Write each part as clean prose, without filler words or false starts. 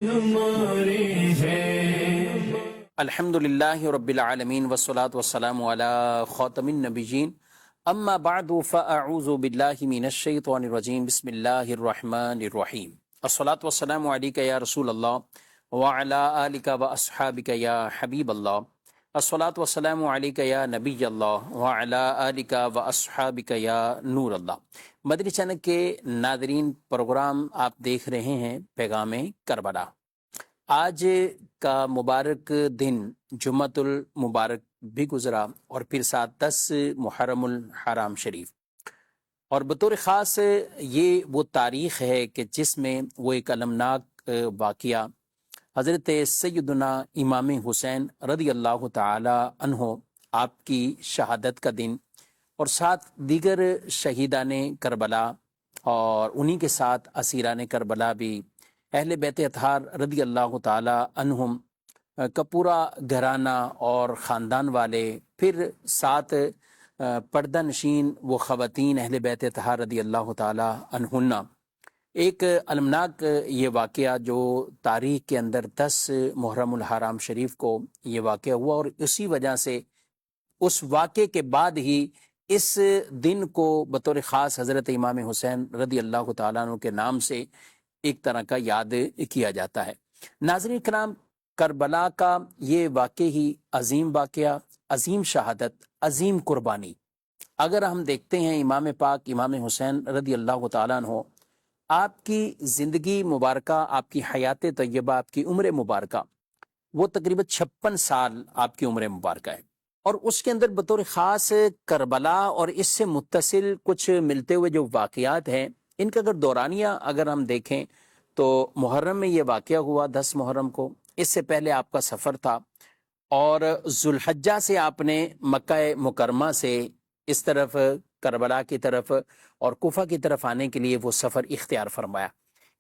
ہماری ہے۔ الحمدللہ رب العالمین والصلاة والسلام علی خاتم النبیین اما بعد فاعوذ باللہ من الشیطان الرجیم بسم اللہ الرحمن الرحیم الصلاة والسلام علیک یا رسول اللہ وعلی آلک واصحابک یا حبیب اللہ الصلاة والسلام علیک یا نبی اللہ وعلی آلک واصحابک یا نور اللہ۔ مدنی چینل کے ناظرین، پروگرام آپ دیکھ رہے ہیں پیغام کربلا۔ آج کا مبارک دن جمعۃ المبارک بھی گزرا اور پھر ساتھ 10 محرم الحرام شریف، اور بطور خاص یہ وہ تاریخ ہے کہ جس میں وہ ایک المناک واقعہ حضرت سیدنا امام حسین رضی اللہ تعالی عنہ آپ کی شہادت کا دن، اور ساتھ دیگر شہیدان کربلا اور انہی کے ساتھ اسیران کربلا بھی، اہل بیت اطہار رضی اللہ تعالی عنہم کا پورا گھرانہ اور خاندان والے، پھر ساتھ پردہ نشین وہ خواتین اہل بیت اطہار رضی اللہ تعالی عنہن، ایک المناک یہ واقعہ جو تاریخ کے اندر 10 محرم الحرام شریف کو یہ واقعہ ہوا، اور اسی وجہ سے اس واقعے کے بعد ہی اس دن کو بطور خاص حضرت امام حسین رضی اللہ تعالیٰ عنہ کے نام سے ایک طرح کا یاد کیا جاتا ہے۔ ناظرین کرام، کربلا کا یہ واقعہ ہی عظیم واقعہ، عظیم شہادت، عظیم قربانی۔ اگر ہم دیکھتے ہیں امام پاک امام حسین رضی اللہ تعالیٰ عنہ، آپ کی زندگی مبارکہ، آپ کی حیات طیبہ، آپ کی عمر مبارکہ، وہ تقریباً 56 سال آپ کی عمر مبارکہ ہے، اور اس کے اندر بطور خاص کربلا اور اس سے متصل کچھ ملتے ہوئے جو واقعات ہیں، ان کا اگر دورانیہ اگر ہم دیکھیں تو محرم میں یہ واقعہ ہوا 10 محرم کو، اس سے پہلے آپ کا سفر تھا، اور ذوالحجہ سے آپ نے مکہ مکرمہ سے اس طرف کربلا کی طرف اور کوفہ کی طرف آنے کے لیے وہ سفر اختیار فرمایا۔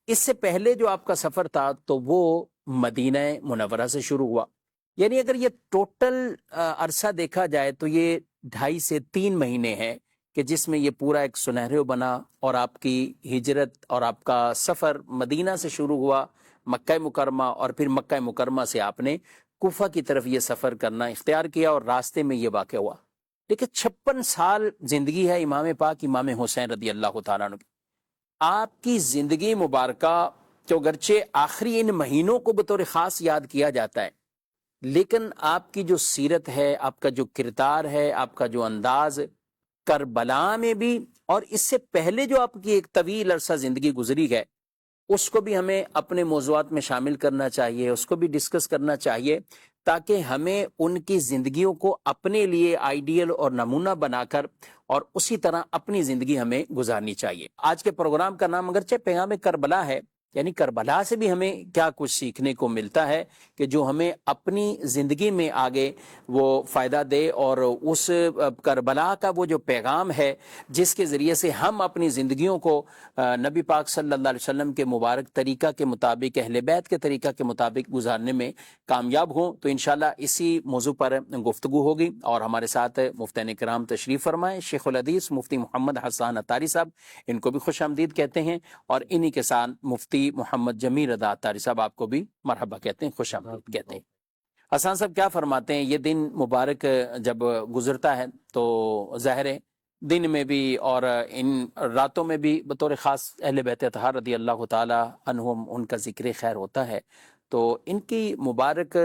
اس سے پہلے جو آپ کا سفر تھا تو وہ مدینہ منورہ سے شروع ہوا، یعنی اگر یہ ٹوٹل عرصہ دیکھا جائے تو یہ 2.5 سے 3 مہینے ہے کہ جس میں یہ پورا ایک سنہرے بنا، اور آپ کی ہجرت اور آپ کا سفر مدینہ سے شروع ہوا مکہ مکرمہ، اور پھر مکہ مکرمہ سے آپ نے کوفہ کی طرف یہ سفر کرنا اختیار کیا، اور راستے میں یہ واقع ہوا۔ لیکن 56 سال زندگی ہے امام پاک امام حسین رضی اللہ تعالیٰ عنہ کی۔ آپ کی زندگی مبارکہ جو اگرچہ آخری ان مہینوں کو بطور خاص یاد کیا جاتا ہے، لیکن آپ کی جو سیرت ہے، آپ کا جو کردار ہے، آپ کا جو انداز کربلا میں بھی، اور اس سے پہلے جو آپ کی ایک طویل عرصہ زندگی گزری ہے، اس کو بھی ہمیں اپنے موضوعات میں شامل کرنا چاہیے، اس کو بھی ڈسکس کرنا چاہیے، تاکہ ہمیں ان کی زندگیوں کو اپنے لیے آئیڈیل اور نمونہ بنا کر اور اسی طرح اپنی زندگی ہمیں گزارنی چاہیے۔ آج کے پروگرام کا نام اگرچہ پیغام کربلا ہے، یعنی کربلا سے بھی ہمیں کیا کچھ سیکھنے کو ملتا ہے کہ جو ہمیں اپنی زندگی میں آگے وہ فائدہ دے، اور اس کربلا کا وہ جو پیغام ہے جس کے ذریعے سے ہم اپنی زندگیوں کو نبی پاک صلی اللہ علیہ وسلم کے مبارک طریقہ کے مطابق، اہل بیت کے طریقہ کے مطابق گزارنے میں کامیاب ہوں، تو انشاءاللہ اسی موضوع پر گفتگو ہوگی۔ اور ہمارے ساتھ مفتین کرام تشریف فرمائیں، شیخ الحدیث مفتی محمد حسان عطاری صاحب، ان کو بھی خوش آمدید کہتے ہیں، اور انہی کے ساتھ مفتی محمد جمیل رضا عطاری صاحب، آپ کو بھی مرحبا کہتے ہیں، خوش آمدید کہتے ہیں۔ حسان صاحب کیا فرماتے ہیں، یہ دن مبارک جب گزرتا ہے تو ظاہر ہے دن میں بھی اور ان راتوں میں بھی بطور خاص اہل بیت اطہار رضی اللہ تعالی عنہم ان کا ذکر خیر ہوتا ہے، تو ان کی مبارک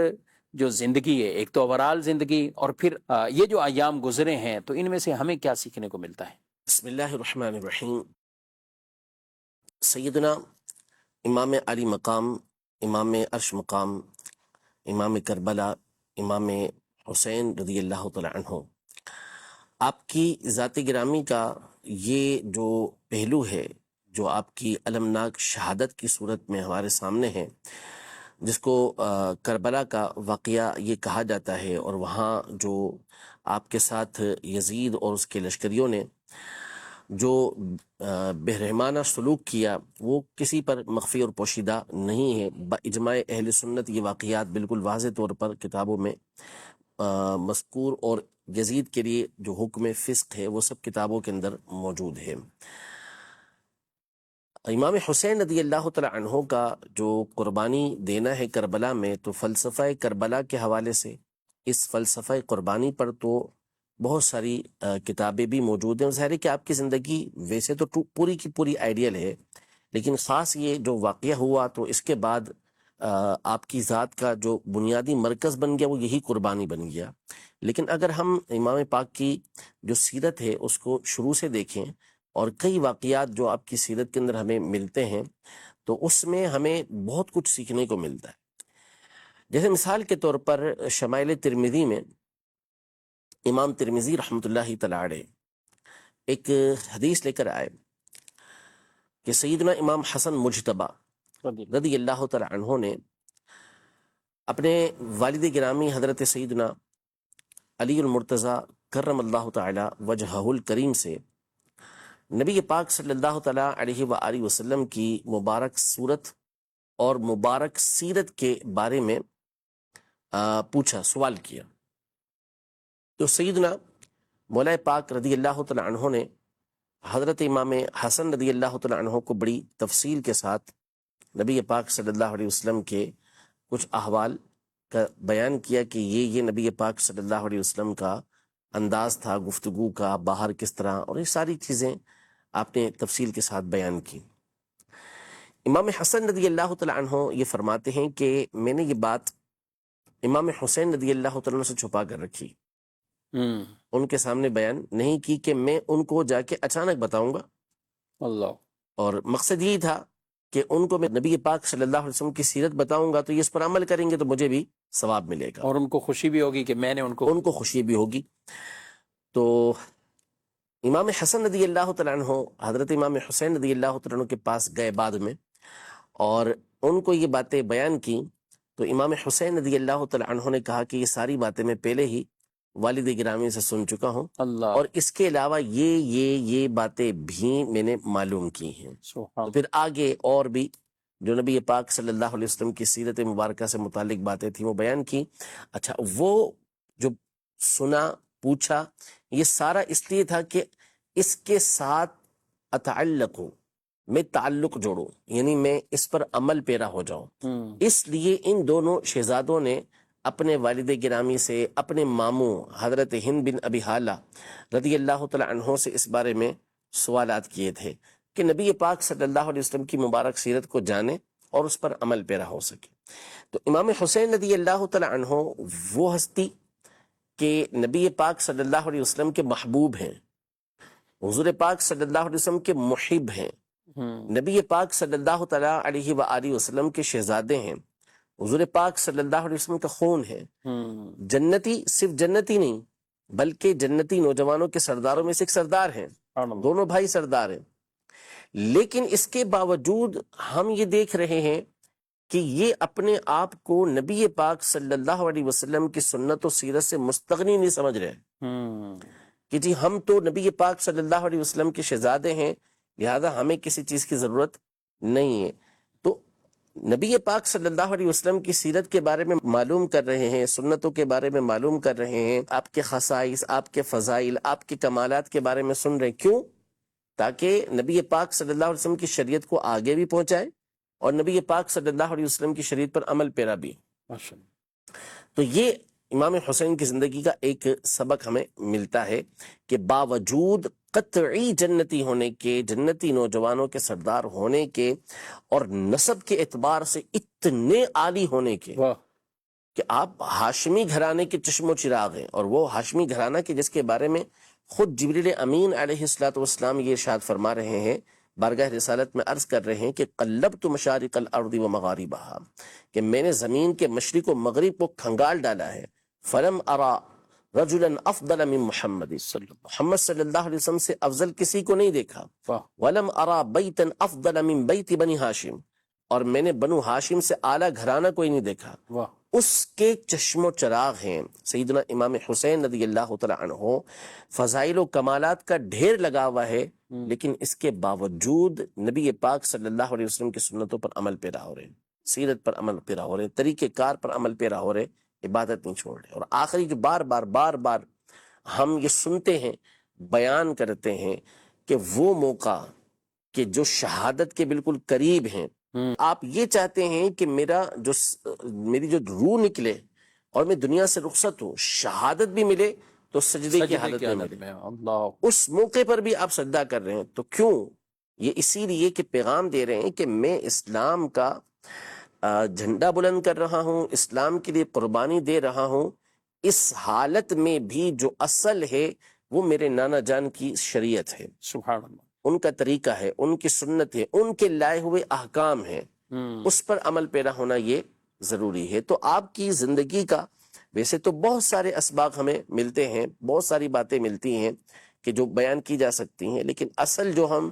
جو زندگی ہے، ایک تو اوورال زندگی، اور پھر یہ جو ایام گزرے ہیں، تو ان میں سے ہمیں کیا سیکھنے کو ملتا ہے؟ بسم اللہ الرحمن الرحیم۔ سیدنا امام علی مقام، امام عرش مقام، امام کربلا، امام حسین رضی اللہ تعالی عنہ، آپ کی ذات گرامی کا یہ جو پہلو ہے، جو آپ کی المناک شہادت کی صورت میں ہمارے سامنے ہے، جس کو کربلا کا واقعہ یہ کہا جاتا ہے، اور وہاں جو آپ کے ساتھ یزید اور اس کے لشکریوں نے جو بے رحمانہ سلوک کیا، وہ کسی پر مخفی اور پوشیدہ نہیں ہے۔ باجماع اہل سنت یہ واقعات بالکل واضح طور پر کتابوں میں مذکور، اور یزید کے لیے جو حکم فسق ہے وہ سب کتابوں کے اندر موجود ہے۔ امام حسین رضی اللہ تعالی عنہ کا جو قربانی دینا ہے کربلا میں، تو فلسفہ کربلا کے حوالے سے اس فلسفہ قربانی پر تو بہت ساری کتابیں بھی موجود ہیں. ظاہر ہے کہ آپ کی زندگی ویسے تو پوری کی پوری آئیڈیل ہے، لیکن خاص یہ جو واقعہ ہوا تو اس کے بعد آپ کی ذات کا جو بنیادی مرکز بن گیا وہ یہی قربانی بن گیا. لیکن اگر ہم امام پاک کی جو سیرت ہے اس کو شروع سے دیکھیں اور کئی واقعات جو آپ کی سیرت کے اندر ہمیں ملتے ہیں تو اس میں ہمیں بہت کچھ سیکھنے کو ملتا ہے. جیسے مثال کے طور پر شمائل ترمذی میں امام ترمذی رحمۃ اللہ تعالی علیہ ایک حدیث لے کر آئے کہ سیدنا امام حسن مجتبی رضی اللہ تعالی عنہ نے اپنے والد گرامی حضرت سیدنا علی المرتضیٰ کرم اللہ تعالی وجہہ الکریم سے نبی پاک صلی اللہ تعالی علیہ وآلہ وسلم کی مبارک صورت اور مبارک سیرت کے بارے میں پوچھا، سوال کیا. تو سیدنا مولا پاک رضی اللہ تعالی عنہ نے حضرت امام حسن رضی اللہ تعالی عنہ کو بڑی تفصیل کے ساتھ نبی پاک صلی اللہ علیہ وسلم کے کچھ احوال کا بیان کیا کہ یہ نبی پاک صلی اللہ علیہ وسلم کا انداز تھا گفتگو کا، باہر کس طرح، اور یہ ساری چیزیں آپ نے تفصیل کے ساتھ بیان کی. امام حسن رضی اللہ تعالی عنہ یہ فرماتے ہیں کہ میں نے یہ بات امام حسین رضی اللہ تعالی عنہ سے چھپا کر رکھی، ان کے سامنے بیان نہیں کی کہ میں ان کو جا کے اچانک بتاؤں گا. اللہ. اور مقصد یہی تھا کہ ان کو میں نبی پاک صلی اللہ علیہ وسلم کی سیرت بتاؤں گا تو یہ اس پر عمل کریں گے تو مجھے بھی ثواب ملے گا، اور ان کو خوشی بھی ہوگی کہ میں نے ان کو خوشی بھی ہوگی. تو امام حسن رضی اللہ تعالیٰ عنہ حضرت امام حسین رضی اللہ تعالیٰ عنہ کے پاس گئے بعد میں اور ان کو یہ باتیں بیان کی. تو امام حسین رضی اللہ تعالیٰ عنہ نے کہا کہ یہ ساری باتیں میں پہلے ہی والد گرامی سے سن چکا ہوں، اللہ. اور اس کے علاوہ یہ باتیں بھی میں نے معلوم کی ہیں. تو پھر آگے اور بھی جو نبی پاک صلی اللہ علیہ وسلم کی سیرت مبارکہ سے متعلق باتیں تھیں وہ بیان کی. اچھا، وہ جو سنا پوچھا یہ سارا اس لیے تھا کہ اس کے ساتھ اتعلق ہوں، میں تعلق جوڑوں، یعنی میں اس پر عمل پیرا ہو جاؤں. اس لیے ان دونوں شہزادوں نے اپنے والد گرامی سے، اپنے ماموں حضرت ہند بن ابی حالہ رضی اللہ تعالی عنہ سے اس بارے میں سوالات کیے تھے کہ نبی پاک صلی اللہ علیہ وسلم کی مبارک سیرت کو جانے اور اس پر عمل پیرا ہو سکے. تو امام حسین رضی اللہ تعالی عنہ وہ ہستی کہ نبی پاک صلی اللہ علیہ وسلم کے محبوب ہیں، حضور پاک صلی اللہ علیہ وسلم کے محب ہیں، نبی پاک صلی اللہ تعالی علیہ وآلہ وسلم کے شہزادے ہیں، حضور پاک صلی اللہ علیہ وسلم کا خون ہے، جنتی، صرف جنتی نہیں بلکہ جنتی نوجوانوں کے سرداروں میں سے ایک سردار ہیں، دونوں بھائی سردار ہیں. لیکن اس کے باوجود ہم یہ دیکھ رہے ہیں کہ یہ اپنے آپ کو نبی پاک صلی اللہ علیہ وسلم کی سنت و سیرت سے مستغنی نہیں سمجھ رہے کہ جی ہم تو نبی پاک صلی اللہ علیہ وسلم کے شہزادے ہیں لہذا ہمیں کسی چیز کی ضرورت نہیں ہے. تو نبی پاک صلی اللہ علیہ وسلم کی سیرت کے بارے میں معلوم کر رہے ہیں، سنتوں کے بارے میں معلوم کر رہے ہیں، آپ کے خصائص، آپ کے فضائل، آپ کے کمالات کے بارے میں سن رہے ہیں. کیوں؟ تاکہ نبی پاک صلی اللہ علیہ وسلم کی شریعت کو آگے بھی پہنچائے اور نبی پاک صلی اللہ علیہ وسلم کی شریعت پر عمل پیرا بھی. تو یہ امام حسین کی زندگی کا ایک سبق ہمیں ملتا ہے کہ باوجود قطعی جنتی ہونے کے، جنتی نوجوانوں کے سردار ہونے کے اور نسب کے اعتبار سے اتنے عالی ہونے کے کہ آپ ہاشمی گھرانے کے چشم و چراغ ہیں، اور وہ ہاشمی گھرانہ کے جس کے بارے میں خود جبریل امین علیہ الصلوۃ والسلام یہ ارشاد فرما رہے ہیں، بارگاہ رسالت میں عرض کر رہے ہیں کہ قلبت مشارق الارض و مغاربہا، کہ میں نے زمین کے مشرق و مغرب کو کھنگال ڈالا ہے. فلم ارا رجلا افضل من محمد، محمد صلی اللہ علیہ وسلم سے افضل کسی کو نہیں دیکھا. ولم ارا بیتا افضل من بیت بنی ہاشم، اور میں نے بنو ہاشم سے اعلیٰ گھرانہ کوئی نہیں دیکھا. اس کے چشم و چراغ ہیں سیدنا امام حسین رضی اللہ تعالی عنہ. فضائل و کمالات کا ڈھیر لگا ہوا ہے، لیکن اس کے باوجود نبی پاک صلی اللہ علیہ وسلم کی سنتوں پر عمل پیرا ہو رہے، سیرت پر عمل پیرا ہو رہے، طریقہ کار پر عمل پیرا ہو رہے، عبادت نہیں چھوڑ رہے. اور آخری جو بار بار ہم یہ سنتے ہیں، بیان کرتے ہیں کہ وہ موقع کہ جو شہادت کے بالکل قریب ہیں، آپ یہ چاہتے ہیں کہ میری جو روح نکلے اور میں دنیا سے رخصت ہوں، شہادت بھی ملے تو سجدے کی حالت میں ملے، اللہ اس موقع پر بھی آپ سجدہ کر رہے ہیں. تو کیوں؟ یہ اسی لیے کہ پیغام دے رہے ہیں کہ میں اسلام کا جھنڈا بلند کر رہا ہوں، اسلام کے لیے قربانی دے رہا ہوں. اس حالت میں بھی جو اصل ہے وہ میرے نانا جان کی شریعت ہے، سبحان اللہ. ان کا طریقہ ہے، ان کی سنت ہے، ان کے لائے ہوئے احکام ہیں، اس پر عمل پیرا ہونا یہ ضروری ہے. تو آپ کی زندگی کا ویسے تو بہت سارے اسباق ہمیں ملتے ہیں، بہت ساری باتیں ملتی ہیں کہ جو بیان کی جا سکتی ہیں، لیکن اصل جو ہم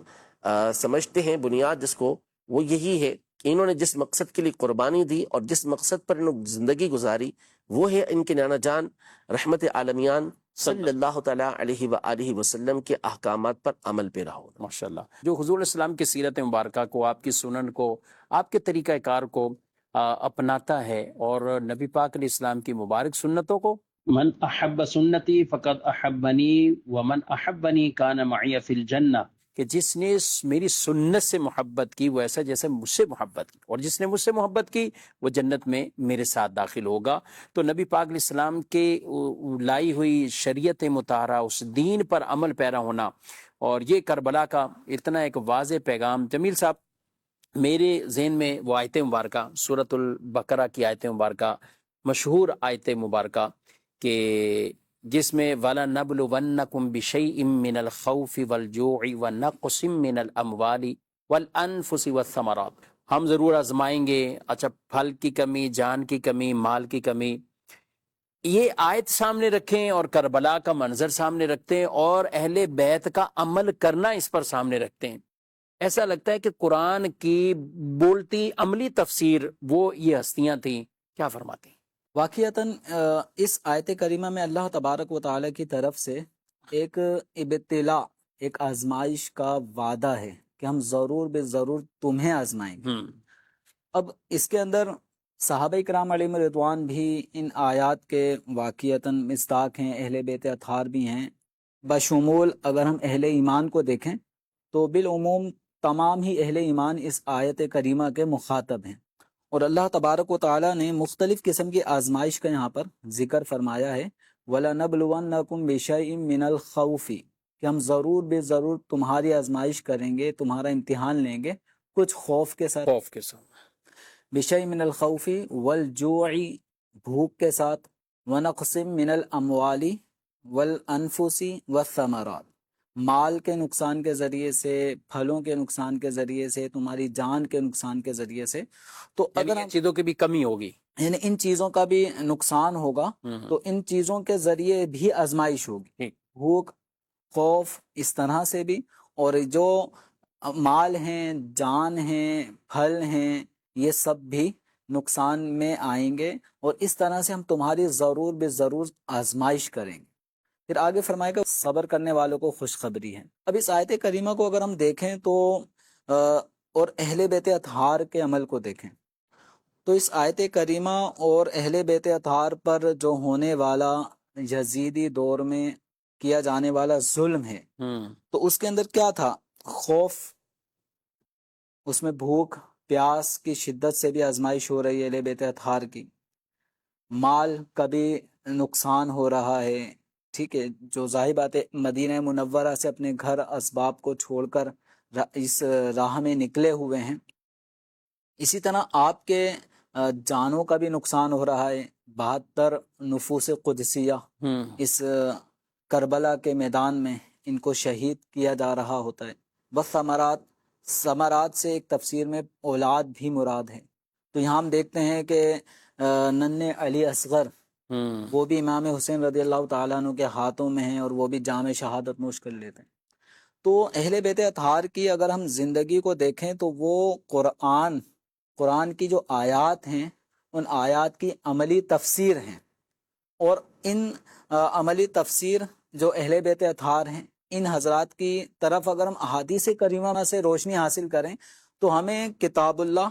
سمجھتے ہیں بنیاد جس کو، وہ یہی ہے کہ انہوں نے جس مقصد کے لیے قربانی دی اور جس مقصد پر انہوں نے زندگی گزاری، وہ ہے ان کے نانا جان رحمت عالمیان صلی اللہ تعالیٰ علیہ وآلہ وسلم کے احکامات پر عمل پیرا ہونا. ماشاءاللہ. جو حضور علیہ السلام کی سیرت مبارکہ کو، آپ کی سنن کو، آپ کے طریقہ کار کو اپناتا ہے اور نبی پاک علیہ السلام کی مبارک سنتوں کو، من احب سنتی فقد احبنی ومن احبنی کان معی فی الجنہ، کہ جس نے میری سنت سے محبت کی وہ ایسا جیسے مجھ سے محبت کی، اور جس نے مجھ سے محبت کی وہ جنت میں میرے ساتھ داخل ہوگا. تو نبی پاک علیہ السلام کے لائی ہوئی شریعت مطہرہ، اس دین پر عمل پیرا ہونا، اور یہ کربلا کا اتنا ایک واضح پیغام. جمیل صاحب، میرے ذہن میں وہ آیت مبارکہ سورۃ البقرہ کی آیت مبارکہ، مشہور آیت مبارکہ کہ جس میں وَلَنَبْلُوَنَّكُمْ بِشَيْءٍ مِّنَ الْخَوْفِ وَالْجُوعِ وَنَقْصٍ مِّنَ الْأَمْوَالِ وَالْأَنفُسِ وَالثَّمَرَاتِ، ہم ضرور آزمائیں گے. اچھا، پھل کی کمی، جان کی کمی، مال کی کمی. یہ آیت سامنے رکھیں اور کربلا کا منظر سامنے رکھتے ہیں اور اہل بیت کا عمل کرنا اس پر سامنے رکھتے ہیں. ایسا لگتا ہے کہ قرآن کی بولتی عملی تفسیر وہ یہ ہستیاں تھیں. کیا فرماتے ہیں؟ واقعتاً اس آیت کریمہ میں اللہ تبارک و تعالیٰ کی طرف سے ایک ابتلا، ایک آزمائش کا وعدہ ہے کہ ہم ضرور بے ضرور تمہیں آزمائیں گے. اب اس کے اندر صحابہ کرام علیہم رضوان بھی ان آیات کے واقعتاً مصداق ہیں، اہل بیت اطہار بھی ہیں. بشمول اگر ہم اہل ایمان کو دیکھیں تو بالعموم تمام ہی اہل ایمان اس آیت کریمہ کے مخاطب ہیں، اور اللہ تبارک و تعالیٰ نے مختلف قسم کی آزمائش کا یہاں پر ذکر فرمایا ہے. وَلَنَبْلُوَنَّكُمْ بِشَيْءٍ مِّنَ الْخَوْفِ، کہ ہم ضرور بے ضرور تمہاری آزمائش کریں گے، تمہارا امتحان لیں گے کچھ خوف کے ساتھ، بِشَيْءٍ مِّنَ الْخَوْفِ وَالْجُوعِ، بھوک کے ساتھ، وَنَقْصٍ مِّنَ الْأَمْوَالِ وَالْأَنفُسِ وَالثَّمَرَاتِ، مال کے نقصان کے ذریعے سے، پھلوں کے نقصان کے ذریعے سے، تمہاری جان کے نقصان کے ذریعے سے. تو اگر ان چیزوں کی بھی کمی ہوگی، یعنی ان چیزوں کا بھی نقصان ہوگا، تو ان چیزوں کے ذریعے بھی آزمائش ہوگی، بھوک، خوف، اس طرح سے بھی. اور جو مال ہیں، جان ہیں، پھل ہیں، یہ سب بھی نقصان میں آئیں گے، اور اس طرح سے ہم تمہاری ضرور بے ضرور آزمائش کریں گے. پھر آگے فرمائے گا صبر کرنے والوں کو خوشخبری ہے. اب اس آیت کریمہ کو اگر ہم دیکھیں تو اور اہل بیت اطہار کے عمل کو دیکھیں تو اس آیت کریمہ اور اہل بیت اطہار پر جو ہونے والا یزیدی دور میں کیا جانے والا ظلم ہے، تو اس کے اندر کیا تھا؟ خوف، اس میں بھوک پیاس کی شدت سے بھی آزمائش ہو رہی ہے اہل بیت اطہار کی. مال کا بھی نقصان ہو رہا ہے، ٹھیک ہے، جو ظاہر بات ہے مدینہ منورہ سے اپنے گھر اسباب کو چھوڑ کر اس راہ میں نکلے ہوئے ہیں. اسی طرح آپ کے جانوں کا بھی نقصان ہو رہا ہے. 72 نفوس قدسیہ اس کربلا کے میدان میں ان کو شہید کیا جا رہا ہوتا ہے. بس ثمرات سے ایک تفسیر میں اولاد بھی مراد ہے. تو یہاں ہم دیکھتے ہیں کہ ننھے علی اصغر وہ بھی امام حسین رضی اللہ تعالیٰ عنہ کے ہاتھوں میں ہیں، اور وہ بھی جام شہادت نوش کر لیتے ہیں. تو اہل بیت اطہار کی اگر ہم زندگی کو دیکھیں تو وہ قرآن کی جو آیات ہیں ان آیات کی عملی تفسیر ہیں، اور ان عملی تفسیر جو اہل بیت اطہار ہیں ان حضرات کی طرف اگر ہم احادیث کریمہ سے روشنی حاصل کریں تو ہمیں کتاب اللہ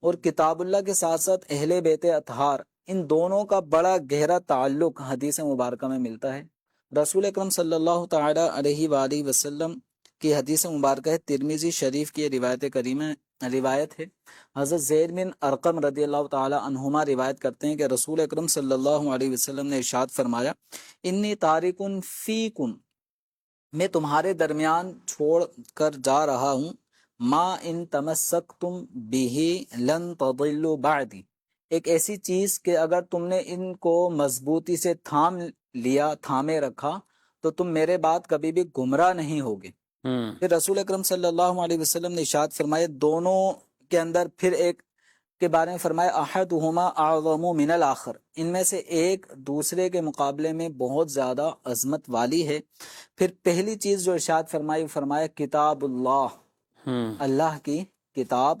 اور کتاب اللہ کے ساتھ ساتھ اہل بیت اطہار، ان دونوں کا بڑا گہرا تعلق حدیث مبارکہ میں ملتا ہے. رسول اکرم صلی اللہ تعالی علیہ وآلہ وسلم کی حدیث مبارکہ ہے، ترمذی شریف کی یہ روایت ہے۔ حضرت زید بن ارقم رضی اللہ تعالی عنہما روایت کرتے ہیں کہ رسول اکرم صلی اللہ علیہ وسلم نے ارشاد فرمایا، انی تارکن فیکم، میں تمہارے درمیان چھوڑ کر جا رہا ہوں، ما ان تمسکتم بہ لن تضلوا بعدی، ایک ایسی چیز کہ اگر تم نے ان کو مضبوطی سے تھامے رکھا تو تم میرے بعد کبھی بھی گمراہ نہیں ہوگے۔ پھر رسول اکرم صلی اللہ علیہ وسلم نے ارشاد فرمایا، دونوں کے اندر پھر ایک کے بارے میں فرمایا، احدہما اعظم من الاخر، ان میں سے ایک دوسرے کے مقابلے میں بہت زیادہ عظمت والی ہے۔ پھر پہلی چیز جو ارشاد فرمایا کتاب اللہ، اللہ کی کتاب،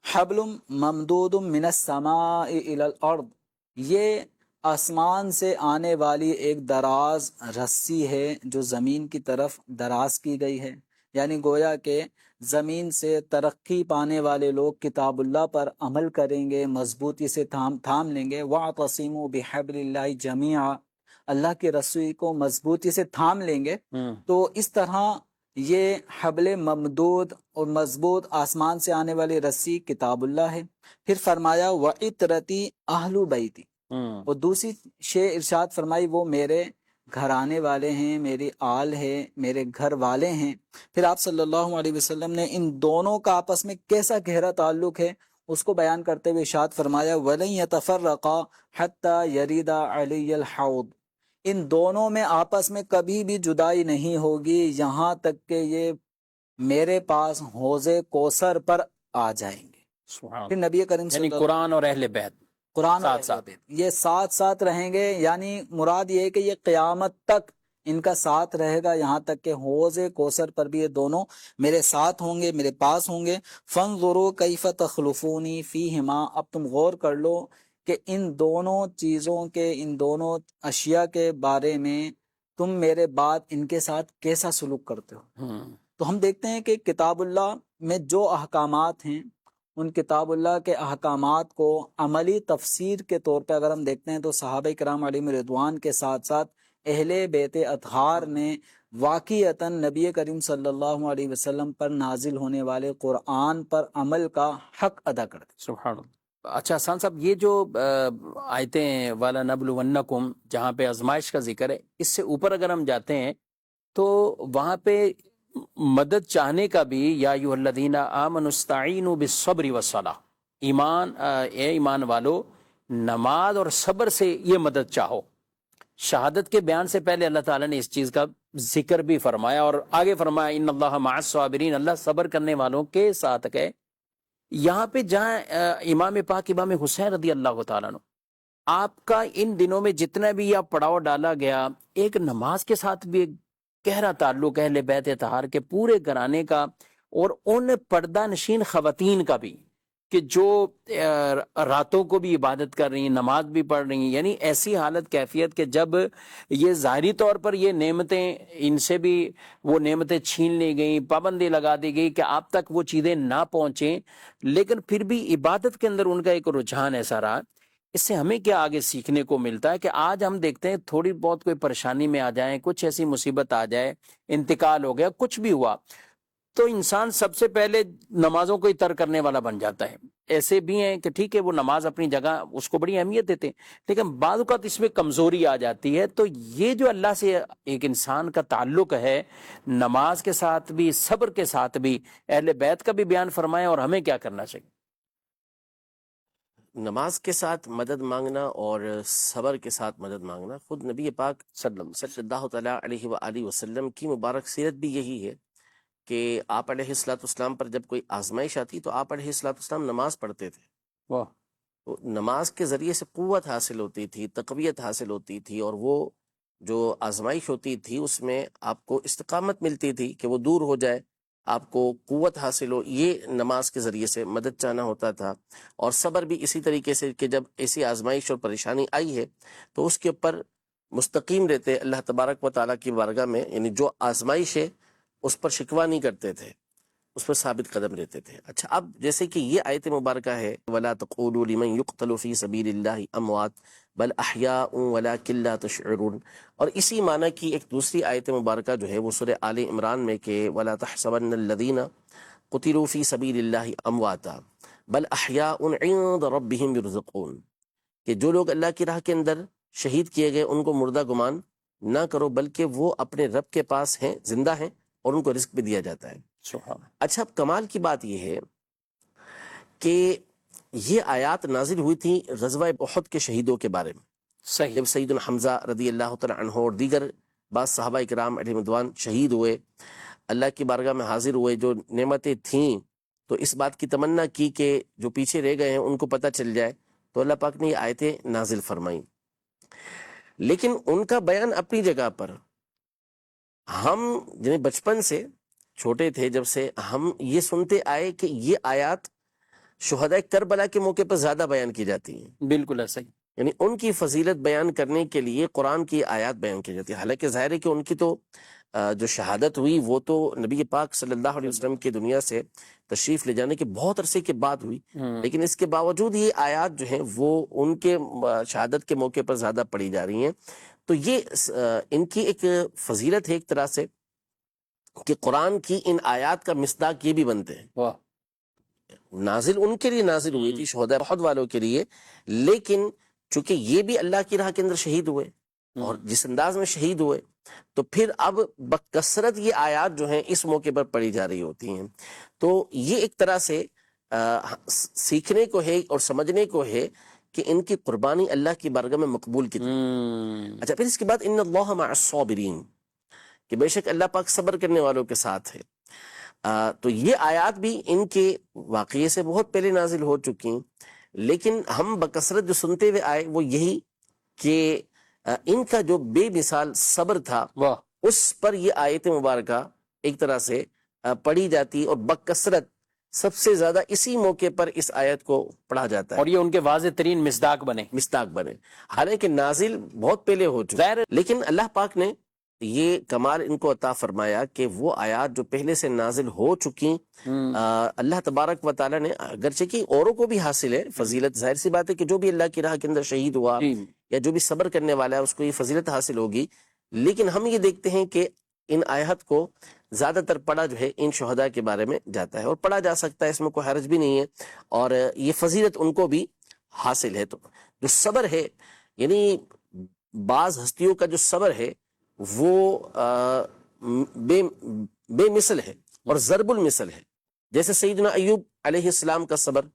حبل ممدود من السماء الى الارض، یہ آسمان سے آنے والی ایک دراز رسی ہے جو زمین کی طرف دراز کی گئی ہے، یعنی گویا کہ زمین سے ترقی پانے والے لوگ کتاب اللہ پر عمل کریں گے، مضبوطی سے تھام لیں گے، وَاعْتَصِمُوا بِحَبْلِ اللَّهِ جَمِيعًا، اللہ کی رسی کو مضبوطی سے تھام لیں گے۔ تو اس طرح یہ حبل ممدود اور مضبوط آسمان سے آنے والی رسی کتاب اللہ ہے۔ پھر فرمایا وَعِطْرَتِي أَهْلُ بَيْتِي، اور دوسری شے ارشاد فرمائی وہ میرے گھرانے والے ہیں، میری آل ہے، میرے گھر والے ہیں۔ پھر آپ صلی اللہ علیہ وسلم نے ان دونوں کا آپس میں کیسا گہرا تعلق ہے اس کو بیان کرتے ہوئے ارشاد فرمایا وَلَن يَتَفَرَّقَا حَتَّى يَرِدَ عَلَيَّ الْحَوْض، ان دونوں میں آپس میں کبھی بھی جدائی نہیں ہوگی یہاں تک کہ یہ میرے پاس حوض کوثر پر آ جائیں گے۔ پھر نبی کریم صلی یعنی قرآن اور اہل بیت قرآن ساتھ ساتھ، یہ ساتھ ساتھ رہیں گے، یعنی مراد یہ ہے کہ یہ قیامت تک ان کا ساتھ رہے گا، یہاں تک کہ حوض کوثر پر بھی یہ دونوں میرے ساتھ ہوں گے، میرے پاس ہوں گے۔ فانظروا کیف تخلفونی فیہما، اب تم غور کر لو کہ ان دونوں چیزوں کے، ان دونوں اشیاء کے بارے میں تم میرے بعد ان کے ساتھ کیسا سلوک کرتے ہو۔ تو ہم دیکھتے ہیں کہ کتاب اللہ میں جو احکامات ہیں، ان کتاب اللہ کے احکامات کو عملی تفسیر کے طور پہ اگر ہم دیکھتے ہیں تو صحابہ کرام علیہم رضوان کے ساتھ ساتھ اہل بیت اطہار نے واقعتاً نبی کریم صلی اللہ علیہ وسلم پر نازل ہونے والے قرآن پر عمل کا حق ادا کر دیا۔ سبحان اللہ۔ اچھا حسان صاحب، یہ جو آیتیں ہیں وَلَنَبْلُوَنَّكُمْ، جہاں پہ آزمائش کا ذکر ہے، اس سے اوپر اگر ہم جاتے ہیں تو وہاں پہ مدد چاہنے کا بھی، یا ایھا الذین آمنوا استعینوا بالصبر والصلاۃ، اے ایمان والو نماز اور صبر سے یہ مدد چاہو۔ شہادت کے بیان سے پہلے اللہ تعالیٰ نے اس چیز کا ذکر بھی فرمایا اور آگے فرمایا ان اللہ مع الصابرین، اللہ صبر کرنے والوں کے ساتھ ہے۔ یہاں پہ جہاں امام پاک امام حسین رضی اللہ تعالیٰ عنہ، آپ کا ان دنوں میں جتنا بھی یہ پڑاؤ ڈالا گیا، ایک نماز کے ساتھ بھی ایک گہرا تعلق اہل بیت اطہار کے پورے گھرانے کا اور ان پردہ نشین خواتین کا بھی، کہ جو راتوں کو بھی عبادت کر رہی ہیں، نماز بھی پڑھ رہی ہیں، یعنی ایسی حالت کیفیت کہ جب یہ ظاہری طور پر یہ نعمتیں، ان سے بھی وہ نعمتیں چھین لی گئیں، پابندی لگا دی گئی کہ آپ تک وہ چیزیں نہ پہنچیں، لیکن پھر بھی عبادت کے اندر ان کا ایک رجحان ایسا رہا۔ اس سے ہمیں کیا آگے سیکھنے کو ملتا ہے کہ آج ہم دیکھتے ہیں تھوڑی بہت کوئی پریشانی میں آ جائیں، کچھ ایسی مصیبت آ جائے، انتقال ہو گیا، کچھ بھی ہوا، تو انسان سب سے پہلے نمازوں کو ہی ترک کرنے والا بن جاتا ہے۔ ایسے بھی ہیں کہ ٹھیک ہے وہ نماز اپنی جگہ اس کو بڑی اہمیت دیتے ہیں، لیکن بعض اوقات اس میں کمزوری آ جاتی ہے۔ تو یہ جو اللہ سے ایک انسان کا تعلق ہے، نماز کے ساتھ بھی، صبر کے ساتھ بھی، اہل بیت کا بھی بیان فرمائیں اور ہمیں کیا کرنا چاہیے۔ نماز کے ساتھ مدد مانگنا اور صبر کے ساتھ مدد مانگنا، خود نبی پاک صلی اللہ تعالیٰ علیہ وآلہ وسلم کی مبارک سیرت بھی یہی ہے کہ آپ علیہ السلام پر جب کوئی آزمائش آتی تو آپ علیہ السلام نماز پڑھتے تھے۔ واہ۔ تو نماز کے ذریعے سے قوت حاصل ہوتی تھی، تقویت حاصل ہوتی تھی، اور وہ جو آزمائش ہوتی تھی اس میں آپ کو استقامت ملتی تھی کہ وہ دور ہو جائے، آپ کو قوت حاصل ہو، یہ نماز کے ذریعے سے مدد چاہنا ہوتا تھا۔ اور صبر بھی اسی طریقے سے کہ جب ایسی آزمائش اور پریشانی آئی ہے تو اس کے اوپر مستقیم رہتے اللہ تبارک و تعالیٰ کی بارگاہ میں، یعنی جو آزمائش ہے اس پر شکوہ نہیں کرتے تھے، اس پر ثابت قدم رہتے تھے. اچھا اب جیسے کہ یہ آیت مبارکہ ہے وَلَا تَقُولُوا لِمَنْ يُقْتَلُ فِي سَبِيلِ اللَّهِ أَمْوَاتٌ بَلْ أَحْيَاءٌ وَلَكِنْ لَا تَشْعُرُونَ، اور اسی معنی کی ایک دوسری آیت مبارکہ جو ہے وہ سورہ آل عمران میں کہ وَلَا تَحْسَبَنَّ الَّذِينَ قُتِلُوا فِي سَبِيلِ اللَّهِ أَمْوَاتًا بَلْ أَحْيَاءٌ عِندَ رَبِّهِمْ يُرْزَقُونَ، کہ جو لوگ اللہ کی راہ کے اندر شہید کیے گئے ان کو مردہ گمان نہ کرو، بلکہ وہ اپنے رب کے پاس ہیں، زندہ ہیں، اور ان کو رزق بھی دیا جاتا ہے. اچھا اب کمال کی بات یہ ہے کہ یہ آیات نازل ہوئی تھی غزوہ احد کے شہیدوں کے بارے میں. صحیح. جب سیدنا حمزہ رضی اللہ تعالی عنہ اور دیگر بعض صحابہ کرام علیہ رضوان شہید ہوئے، اللہ کی بارگاہ میں حاضر ہوئے، جو نعمتیں تھیں تو اس بات کی تمنا کی کہ جو پیچھے رہ گئے ہیں ان کو پتہ چل جائے، تو اللہ پاک نے یہ آیتیں نازل فرمائیں. لیکن ان کا بیان اپنی جگہ پر، ہم جنہیں بچپن سے چھوٹے تھے جب سے ہم یہ سنتے آئے کہ یہ آیات شہداء کربلا کے موقع پر زیادہ بیان کی جاتی ہیں. بالکل ایسا ہی. یعنی ان کی فضیلت بیان کرنے کے لیے قرآن کی آیات بیان کی جاتی ہے. حالانکہ ظاہر ہے کہ ان کی تو جو شہادت ہوئی وہ تو نبی پاک صلی اللہ علیہ وسلم کی دنیا سے تشریف لے جانے کے بہت عرصے کے بعد ہوئی، لیکن اس کے باوجود یہ آیات جو ہیں وہ ان کے شہادت کے موقع پر زیادہ پڑھی جا رہی ہیں. تو یہ ان کی ایک فضیلت ہے ایک طرح سے کہ قرآن کی ان آیات کا مصداق یہ بھی بنتے ہیں. واہ. نازل ان کے لیے نازل ہوئی تھی، شہداء احد والوں کے لیے، لیکن چونکہ یہ بھی اللہ کی راہ کے اندر شہید ہوئے اور جس انداز میں شہید ہوئے، تو پھر اب بکثرت یہ آیات جو ہیں اس موقع پر پڑھی جا رہی ہوتی ہیں. تو یہ ایک طرح سے سیکھنے کو ہے اور سمجھنے کو ہے کہ ان کی قربانی اللہ کی بارگاہ میں مقبول کی. اچھا پھر اس کے بعد ان اللہ مع الصابرین، کہ بے شک اللہ پاک صبر کرنے والوں کے ساتھ ہے. تو یہ آیات بھی ان کے واقعے سے بہت پہلے نازل ہو چکی ہیں، لیکن ہم بکثرت جو سنتے ہوئے آئے وہ یہی کہ ان کا جو بے مثال صبر تھا اس پر یہ آیت مبارکہ ایک طرح سے پڑھی جاتی اور بکثرت سب سے زیادہ اسی موقع پر اس آیت کو پڑھا جاتا ہے، اور یہ ان کے واضح ترین مصداق بنے. حالانکہ نازل بہت پہلے ہو چکا ہے، لیکن اللہ پاک نے یہ کمال ان کو عطا فرمایا کہ وہ آیات جو پہلے سے نازل ہو چکی اللہ تبارک و تعالیٰ نے، اگرچہ کہ اوروں کو بھی حاصل ہے فضیلت، ظاہر سی بات ہے کہ جو بھی اللہ کی راہ کے اندر شہید ہوا یا جو بھی صبر کرنے والا ہے اس کو یہ فضیلت حاصل ہوگی، لیکن ہم یہ دیکھتے ہیں کہ ان آیات کو زیادہ تر پڑھا جو ہے ان شہداء کے بارے میں جاتا ہے، اور پڑھا جا سکتا ہے، اس میں کوئی حرج بھی نہیں ہے، اور یہ فضیلت ان کو بھی حاصل ہے. تو جو صبر ہے، یعنی بعض ہستیوں کا جو صبر ہے وہ بے مثل ہے اور ضرب المثل ہے. جیسے سیدنا ایوب علیہ السلام کا صبر،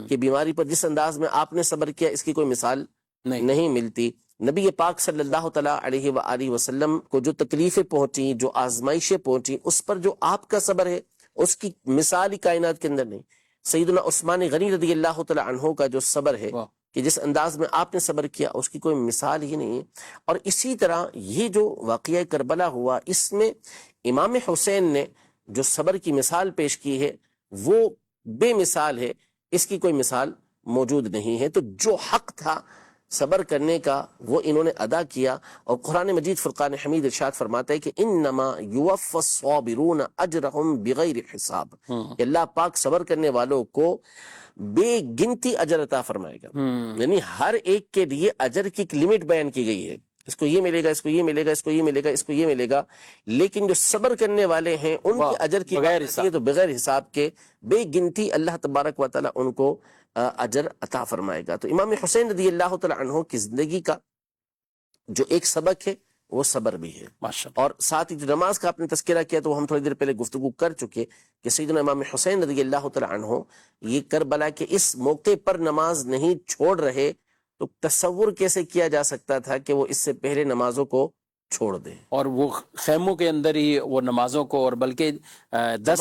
کہ بیماری پر جس انداز میں آپ نے صبر کیا اس کی کوئی مثال نہیں ملتی. نبی پاک صلی اللہ تعالیٰ علیہ وآلہ وسلم کو جو تکلیفیں پہنچی، جو آزمائشیں پہنچی، اس پر جو آپ کا صبر ہے اس کی مثال ہی کائنات کے اندر نہیں. سیدنا عثمان غنی رضی اللہ تعالیٰ عنہ کا جو صبر ہے کہ جس انداز میں آپ نے صبر کیا اس کی کوئی مثال ہی نہیں ہے. اور اسی طرح یہ جو واقعہ کربلا ہوا، اس میں امام حسین نے جو صبر کی مثال پیش کی ہے وہ بے مثال ہے، اس کی کوئی مثال موجود نہیں ہے. تو جو حق تھا صبر کرنے کا وہ انہوں نے ادا کیا، اور قرآن مجید فرقان حمید ارشاد فرماتا ہے کہ انما یوفی الصابرون اجرهم بغیر حساب، کہ اللہ پاک صبر کرنے والوں کو بے گنتی اجر عطا فرمائے گا. یعنی ہر ایک کے لیے اجر کی ایک لمٹ بیان کی گئی ہے، اس کو یہ ملے گا، اس کو یہ ملے گا، اس کو یہ ملے گا، اس کو یہ ملے گا، لیکن جو صبر کرنے والے ہیں ان کے اجر کی بغیر حساب کے بے گنتی اللہ تبارک و تعالیٰ ان کو اجر عطا فرمائے گا. تو امام حسین رضی اللہ تعالیٰ عنہ کی زندگی کا جو ایک سبق ہے وہ صبر بھی ہے. اور ساتھ ہی جو نماز کا آپ نے تذکرہ کیا تو ہم تھوڑی دیر پہلے گفتگو کر چکے کہ سیدنا امام حسین رضی اللہ تعالیٰ عنہ یہ کربلا کے اس موقع پر نماز نہیں چھوڑ رہے، تو تصور کیسے کیا جا سکتا تھا کہ وہ اس سے پہلے نمازوں کو چھوڑ دیں، اور وہ خیموں کے اندر ہی وہ نمازوں کو، اور بلکہ 10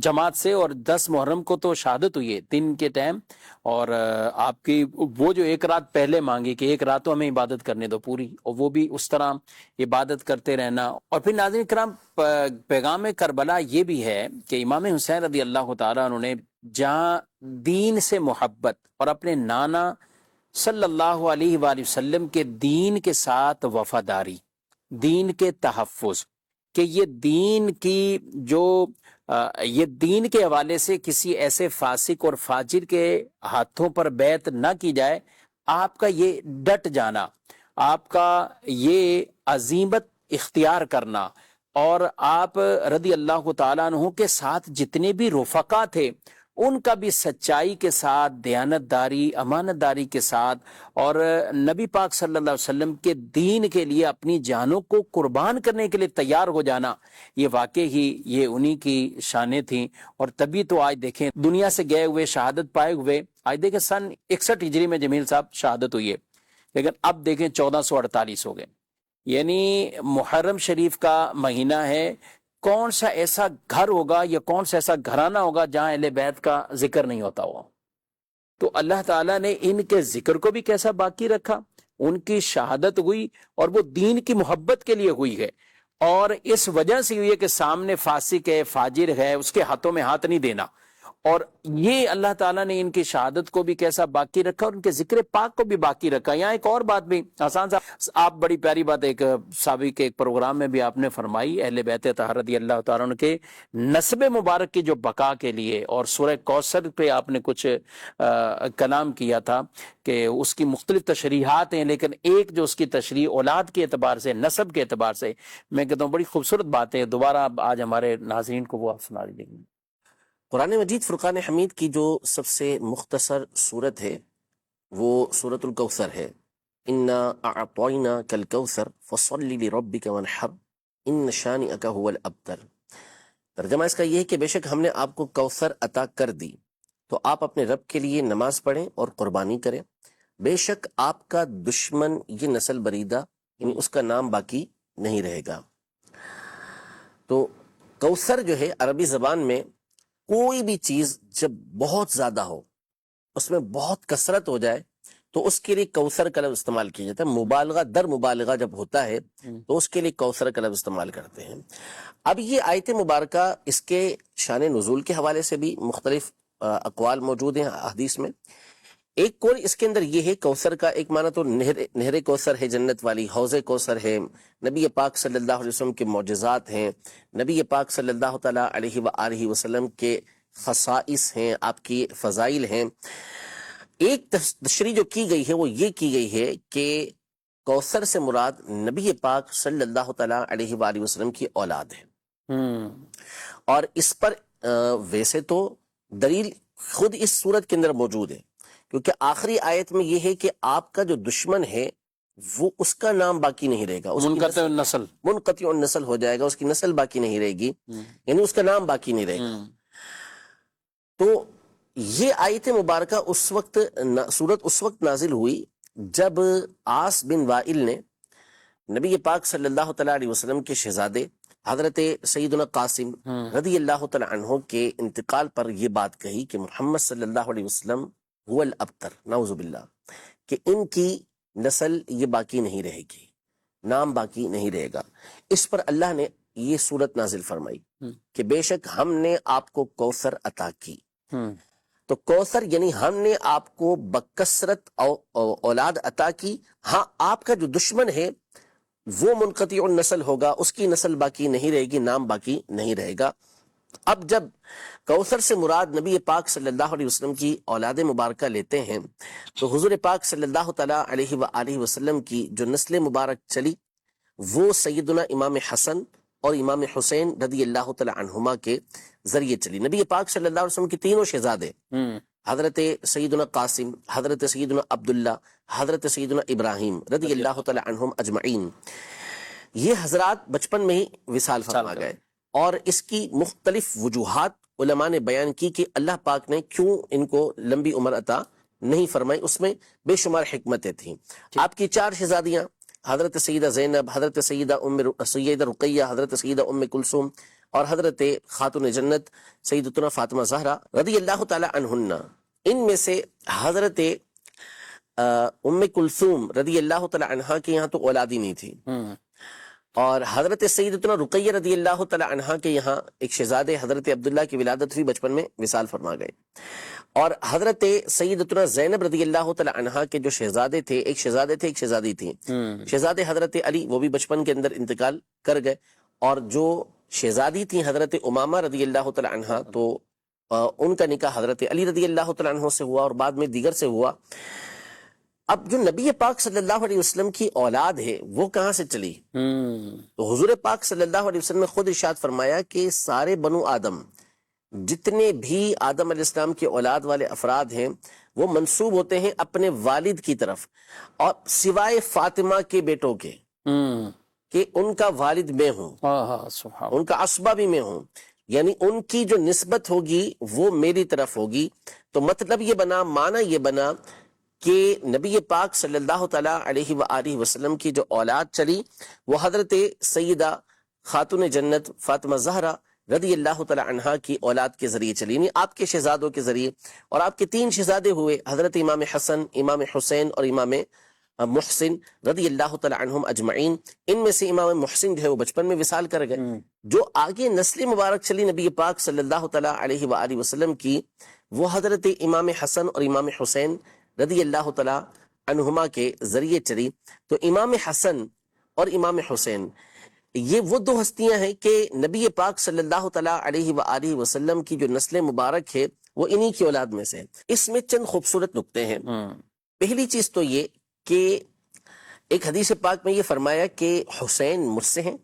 جماعت سے، اور 10 محرم کو تو شہادت ہوئی ہے 3 کے ٹائم، اور آپ کی وہ جو ایک رات پہلے مانگی کہ ایک رات تو ہمیں عبادت کرنے دو پوری، اور وہ بھی اس طرح عبادت کرتے رہنا. اور پھر ناظرین کرام پیغام کربلا یہ بھی ہے کہ امام حسین رضی اللہ تعالیٰ انہوں نے جہاں دین سے محبت اور اپنے نانا صلی اللہ علیہ وآلہ وسلم کے دین کے ساتھ وفاداری، دین کے تحفظ، کہ یہ دین کی جو یہ دین کے حوالے سے کسی ایسے فاسق اور فاجر کے ہاتھوں پر بیعت نہ کی جائے. آپ کا یہ ڈٹ جانا، آپ کا یہ عزیمت اختیار کرنا، اور آپ رضی اللہ تعالیٰ عنہ کے ساتھ جتنے بھی رفقا تھے ان کا بھی سچائی کے ساتھ، دیانت داری، امانت داری کے ساتھ، اور نبی پاک صلی اللہ علیہ وسلم کے دین کے لیے اپنی جانوں کو قربان کرنے کے لیے تیار ہو جانا، یہ واقعی ہی یہ انہی کی شانیں تھیں. اور تبھی تو آج دیکھیں دنیا سے گئے ہوئے، شہادت پائے ہوئے، آج دیکھیں سن 61 ہجری میں جمیل صاحب شہادت ہوئی ہے، لیکن اب دیکھیں 1448 ہو گئے. یعنی محرم شریف کا مہینہ ہے، کون سا ایسا گھر ہوگا یا کون سا ایسا گھرانہ ہوگا جہاں اہل بیت کا ذکر نہیں ہوتا ہوا. تو اللہ تعالیٰ نے ان کے ذکر کو بھی کیسا باقی رکھا، ان کی شہادت ہوئی اور وہ دین کی محبت کے لیے ہوئی ہے، اور اس وجہ سے ہوئی ہے کہ سامنے فاسق ہے، فاجر ہے، اس کے ہاتھوں میں ہاتھ نہیں دینا. اور یہ اللہ تعالیٰ نے ان کی شہادت کو بھی کیسا باقی رکھا اور ان کے ذکر پاک کو بھی باقی رکھا. یہاں ایک اور بات بھی آسان صاحب، آپ بڑی پیاری بات ایک سابق کے ایک پروگرام میں بھی آپ نے فرمائی، اہل بیت اطہار رضی اللہ تعالیٰ عنہ کے نسب مبارک کی جو بقا کے لیے، اور سورہ کوثر پہ آپ نے کچھ کلام کیا تھا کہ اس کی مختلف تشریحات ہیں، لیکن ایک جو اس کی تشریح اولاد کے اعتبار سے، نسب کے اعتبار سے، میں کہتا ہوں بڑی خوبصورت بات ہے. دوبارہ آج ہمارے ناظرین کو وہ آپ سنا دیجیے. قرآن مجید فرقان حمید کی جو سب سے مختصر صورت ہے وہ سورۃ الکوثر ہے. انا اعطیناک الکوثر فصل لربک وانحر ان شانئک هو الابتر. ترجمہ اس کا یہ ہے کہ بے شک ہم نے آپ کو کوثر عطا کر دی تو آپ اپنے رب کے لیے نماز پڑھیں اور قربانی کریں، بے شک آپ کا دشمن یہ نسل بریدہ، یعنی اس کا نام باقی نہیں رہے گا. تو کوثر جو ہے عربی زبان میں کوئی بھی چیز جب بہت زیادہ ہو، اس میں بہت کثرت ہو جائے تو اس کے لیے کوثر کا لفظ استعمال کیا جاتا ہے. مبالغہ در مبالغہ جب ہوتا ہے تو اس کے لیے کوثر کا لفظ استعمال کرتے ہیں. اب یہ آیت مبارکہ اس کے شان نزول کے حوالے سے بھی مختلف اقوال موجود ہیں حدیث میں. ایک قول اس کے اندر یہ ہے، کوثر کا ایک معنی تو نہر کوثر ہے جنت والی، حوض کوثر ہے، نبی پاک صلی اللہ علیہ وسلم کے معجزات ہیں، نبی پاک صلی اللہ تعالیٰ علیہ وآلہ وسلم کے خصائص ہیں، آپ کی فضائل ہیں. ایک تشریح جو کی گئی ہے وہ یہ کی گئی ہے کہ کوثر سے مراد نبی پاک صلی اللہ تعالیٰ علیہ وآلہ وسلم کی اولاد ہے. اور اس پر ویسے تو دلیل خود اس صورت کے اندر موجود ہے، کیونکہ آخری آیت میں یہ ہے کہ آپ کا جو دشمن ہے وہ اس کا نام باقی نہیں رہے گا، منقطع النسل ہو جائے گا، اس کی نسل باقی نہیں رہے گی، یعنی اس کا نام باقی نہیں رہے گا. تو یہ آیت مبارکہ اس وقت سورت اس وقت نازل ہوئی جب عاص بن وائل نے نبی پاک صلی اللہ تعالیٰ علیہ وسلم کے شہزادے حضرت سیدنا قاسم رضی اللہ تعالیٰ عنہ کے انتقال پر یہ بات کہی کہ محمد صلی اللہ علیہ وسلم هو الابتر، نعوذ باللہ، کہ ان کی نسل یہ باقی نہیں رہے گی، نام باقی نہیں رہے گا. اس پر اللہ نے یہ صورت نازل فرمائی کہ بے شک ہم نے آپ کو کوثر عطا کی. تو کوثر یعنی ہم نے آپ کو بکثرت اولاد عطا کی. ہاں آپ کا جو دشمن ہے وہ منقطع النسل ہوگا، اس کی نسل باقی نہیں رہے گی، نام باقی نہیں رہے گا. اب جب کوثر سے مراد نبی پاک صلی اللہ علیہ وسلم کی اولاد مبارکہ لیتے ہیں تو حضور پاک صلی اللہ تعالیٰ علیہ وآلہ وسلم کی جو نسل مبارک چلی وہ سیدنا امام حسن اور امام حسین رضی اللہ تعالیٰ عنہما کے ذریعے چلی. نبی پاک صلی اللہ علیہ وسلم کے تینوں شہزادے حضرت سیدنا قاسم، حضرت سیدنا عبداللہ، حضرت سیدنا ابراہیم رضی اللہ تعالیٰ عنہم اجمعین، یہ حضرات بچپن میں ہی وصال فرما گئے. اور اس کی مختلف وجوہات علماء نے بیان کی کہ اللہ پاک نے کیوں ان کو لمبی عمر عطا نہیں فرمائی، اس میں بے شمار حکمتیں تھیں. آپ کی 4 شہزادیاں حضرت سیدہ زینب، حضرت سیدہ رقیہ، حضرت سیدہ ام کلثوم اور حضرت خاتون جنت سیدتنا فاطمہ زہرا رضی اللہ تعالی عنہن. ان میں سے حضرت ام کلثوم رضی اللہ تعالی عنہا کے یہاں تو اولاد ہی نہیں تھی، اور حضرت سیدتنا رقیہ رضی اللہ تعالی عنہا کے یہاں ایک شہزادے حضرت عبداللہ کی ولادت ہوئی، بچپن میں وصال فرما گئے. اور حضرت سیدتنا زینب رضی اللہ تعالی عنہا کے جو شہزادے تھے، ایک شہزادے تھے ایک شہزادی تھی، شہزادے حضرت علی وہ بھی بچپن کے اندر انتقال کر گئے. اور جو شہزادی تھیں حضرت امامہ رضی اللہ تعالی عنہ، تو ان کا نکاح حضرت علی رضی اللہ تعالی عنہ سے ہوا اور بعد میں دیگر سے ہوا۔ اب جو نبی پاک صلی اللہ علیہ وسلم کی اولاد ہے وہ کہاں سے چلی؟ تو حضور پاک صلی اللہ علیہ وسلم نے خود ارشاد فرمایا کہ سارے بنو آدم، جتنے بھی آدم علیہ السلام کی اولاد والے افراد ہیں، وہ منسوب ہوتے ہیں اپنے والد کی طرف، اور سوائے فاطمہ کے بیٹوں کے، کہ ان کا والد میں ہوں، ان کا عصبہ بھی میں ہوں، یعنی ان کی جو نسبت ہوگی وہ میری طرف ہوگی۔ تو مطلب یہ بنا، معنی یہ بنا کہ نبی پاک صلی اللہ تعالی علیہ وآلہ وسلم کی جو اولاد چلی وہ حضرت سیدہ خاتون جنت فاطمہ زہرا رضی اللہ تعالی عنہا کی اولاد کے ذریعے چلی، یعنی آپ کے شہزادوں کے ذریعے۔ اور آپ کے 3 شہزادے ہوئے، حضرت امام حسن، امام حسین اور امام محسن رضی اللہ تعالی عنہم اجمعین۔ ان میں سے امام محسن جو ہے وہ بچپن میں وصال کر گئے۔ جو آگے نسل مبارک چلی نبی پاک صلی اللہ تعالی علیہ وآلہ وسلم کی، وہ حضرت امام حسن اور امام حسین رضی اللہ تعالی عنہما کے ذریعے چلی۔ تو امام حسن اور امام حسین یہ وہ 2 ہستیاں ہیں کہ نبی پاک صلی اللہ تعالی علیہ وآلہ وسلم کی جو نسل مبارک ہے وہ انہی کی اولاد میں سے۔ اس میں چند خوبصورت نکتے ہیں۔ پہلی چیز تو یہ کہ ایک حدیث پاک میں یہ فرمایا کہ حسین مجھ سے ہیں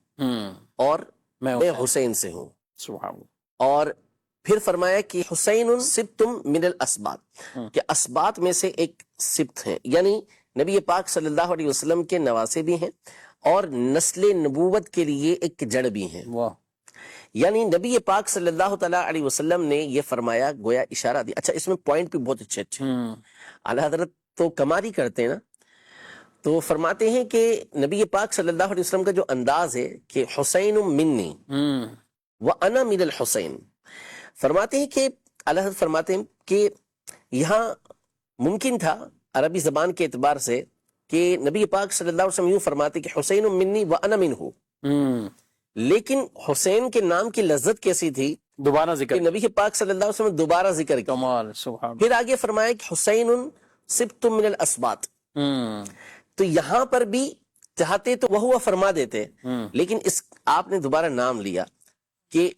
اور میں حسین سے ہوں، اور پھر فرمایا کہ حسین سبتم من الاسباط، کہ اسباط میں سے ایک سبت ہیں، یعنی نبی پاک صلی اللہ علیہ وسلم کے نواسے بھی ہیں اور نسل نبوت کے لیے ایک جڑ بھی ہیں۔ یعنی نبی پاک صلی اللہ تعالی علیہ وسلم نے یہ فرمایا، گویا اشارہ دیا۔ اچھا، اس میں پوائنٹ بھی بہت اچھے اعلیٰ حضرت تو کمال ہی کرتے ہیں نا۔ تو فرماتے ہیں کہ نبی پاک صلی اللہ علیہ وسلم کا جو انداز ہے کہ حسین منی وانا من الحسین، فرماتے ہیں کہ اعلیٰ حضرت فرماتے ہیں کہ یہاں ممکن تھا عربی زبان کے اعتبار سے کہ نبی پاک صلی اللہ علیہ وسلم یوں فرماتے کہ حسین منی وانا منہ، لیکن حسین کے نام کی لذت کیسی تھی، دوبارہ ذکر کہ نبی پاک صلی اللہ علیہ وسلم نے دوبارہ ذکر کیا۔ کمال، سبحان۔ پھر آگے فرمایا کہ حسین سبت من الاسباط، تو یہاں پر بھی چاہتے تو وہ فرما دیتے، لیکن اس آپ نے دوبارہ نام لیا کہ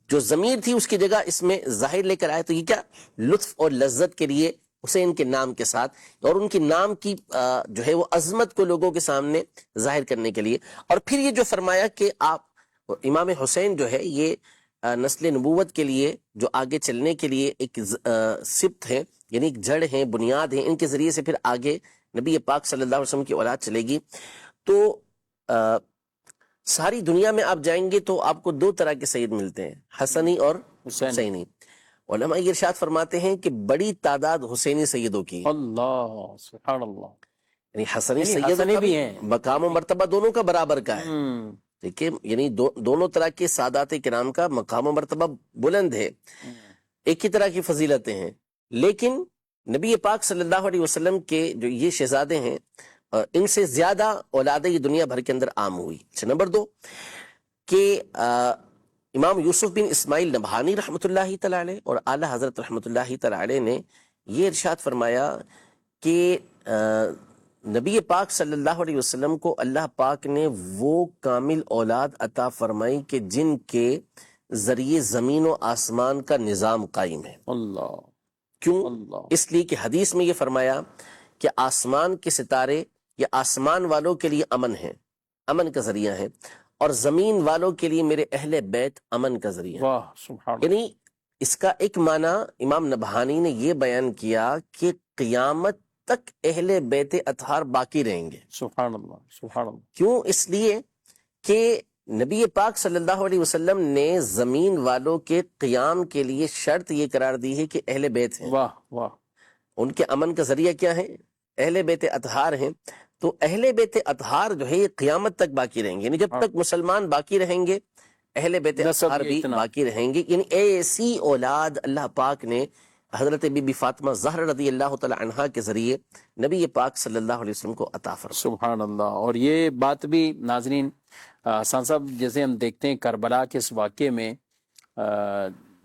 جو ضمیر تھی اس کی جگہ اس میں ظاہر لے کر آئے، تو یہ کیا لطف اور لذت کے لیے حسین کے نام کے ساتھ، اور ان کی نام کی جو ہے وہ عظمت کو لوگوں کے سامنے ظاہر کرنے کے لیے۔ اور پھر یہ جو فرمایا کہ آپ امام حسین جو ہے یہ نسل نبوت کے لیے جو آگے چلنے کے لیے ایک سبت ہے، یعنی ایک جڑ ہے، بنیاد ہے، ان کے ذریعے سے پھر آگے نبی پاک صلی اللہ علیہ وسلم کی اولاد چلے گی۔ تو ساری دنیا میں آپ جائیں گے تو آپ کو 2 طرح کے سید ملتے ہیں، حسنی اور حسینی۔ علماء یہ ارشاد فرماتے ہیں کہ بڑی تعداد حسینی سیدوں کی، اللہ، سبحان اللہ، یعنی حسنی سید حسنی بھی ہیں، مقام و مرتبہ دونوں کا برابر کا ہے، ٹھیک ہے، یعنی دونوں طرح کے سادات کرام کا مقام و مرتبہ بلند ہے، ایک ہی طرح کی فضیلتیں ہیں۔ لیکن نبی پاک صلی اللہ علیہ وسلم کے جو یہ شہزادے ہیں، ان سے زیادہ اولادیں یہ دنیا بھر کے اندر عام ہوئی۔ اچھا، نمبر 2 کہ امام یوسف بن اسماعیل نبہانی رحمۃ اللہ تعالی علیہ اور اعلیٰ حضرت رحمۃ اللہ تعالی علیہ نے یہ ارشاد فرمایا کہ نبی پاک صلی اللہ علیہ وسلم کو اللہ پاک نے وہ کامل اولاد عطا فرمائی کہ جن کے ذریعے زمین و آسمان کا نظام قائم ہے۔ اللہ، کیوں؟ اللہ، اس لیے کہ حدیث میں یہ فرمایا کہ آسمان کے ستارے یہ آسمان والوں کے لیے امن ہے، امن کا ذریعہ ہے، اور زمین والوں کے لیے میرے اہل بیت امن کا ذریعہ ہے۔ واہ، سبحان اللہ۔ یعنی اس کا ایک معنی امام نبہانی نے یہ بیان کیا کہ قیامت تک اہل بیت اطہار باقی رہیں گے۔ سبحان اللہ، سبحان اللہ۔ کیوں؟ اس لیے کہ نبی پاک صلی اللہ علیہ وسلم نے زمین والوں کے قیام کے لیے شرط یہ قرار دی ہے کہ اہل بیت ہیں، واہ واہ، ان کے امن کا ذریعہ کیا ہے؟ اہل بیت اطہار ہیں۔ تو اہل بیت اطہار جو ہے یہ قیامت تک باقی رہیں گے، یعنی جب تک مسلمان باقی رہیں گے اہل بیت اطہار بھی باقی رہیں گے۔ یعنی ایسی اولاد اللہ پاک نے حضرت بی بی فاطمہ زہرا رضی اللہ تعالی عنہا کے ذریعے نبی پاک صلی اللہ علیہ وسلم کو عطا فرمائی۔ سبحان اللہ۔ اور یہ بات بھی ناظرین حسن صاحب جیسے ہم دیکھتے ہیں کربلا کے اس واقعے میں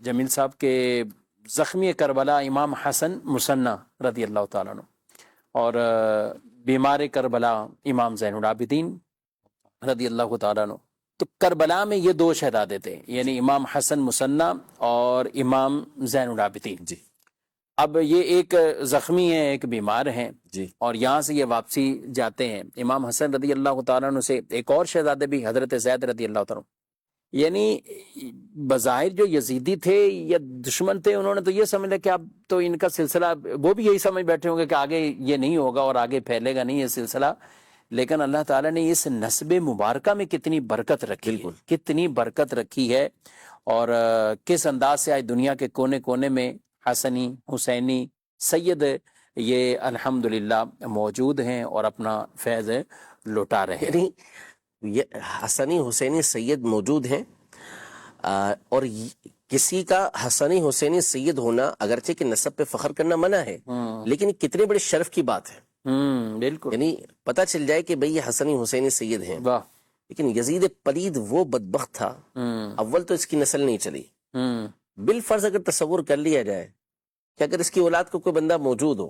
جمیل صاحب کے زخمی کربلا امام حسن مسنہ رضی اللہ تعالیٰ عنہ اور بیمار کربلا امام زین العابدین رضی اللہ تعالیٰ عنہ، تو کربلا میں یہ 2 شہزادے تھے، یعنی امام حسن مثنی اور امام زین العابدین جی اب یہ ایک زخمی ہیں، ایک بیمار ہیں، جی اور یہاں سے یہ واپسی جاتے ہیں۔ امام حسن رضی اللہ تعالیٰ عنہ سے ایک اور شہزادے بھی حضرت زید رضی اللہ تعالیٰ عنہ، یعنی بظاہر جو یزیدی تھے یا دشمن تھے، انہوں نے تو یہ سمجھا کہ اب تو ان کا سلسلہ، وہ بھی یہی سمجھ بیٹھے ہوں گے کہ آگے یہ نہیں ہوگا اور آگے پھیلے گا نہیں یہ سلسلہ، لیکن اللہ تعالیٰ نے اس نسب مبارکہ میں کتنی برکت رکھی ہے، کتنی برکت رکھی ہے، اور کس انداز سے آج دنیا کے کونے کونے میں حسنی حسینی سید یہ الحمدللہ موجود ہیں اور اپنا فیض لوٹا رہے ہیں۔ یعنی یہ حسنی حسینی سید موجود ہیں، اور کسی کا حسنی حسینی سید ہونا اگرچہ کہ نسب پہ فخر کرنا منع ہے، لیکن یہ کتنے بڑے شرف کی بات ہے۔ بالکل، یعنی پتہ چل جائے کہ بھئی یہ حسنی حسینی سید ہیں، واہ، لیکن یزید پلید وہ بدبخت تھا، اول تو اس کی نسل نہیں چلی، بالفرض اگر تصور کر لیا جائے کہ اگر اس کی اولاد کو کوئی بندہ موجود ہو،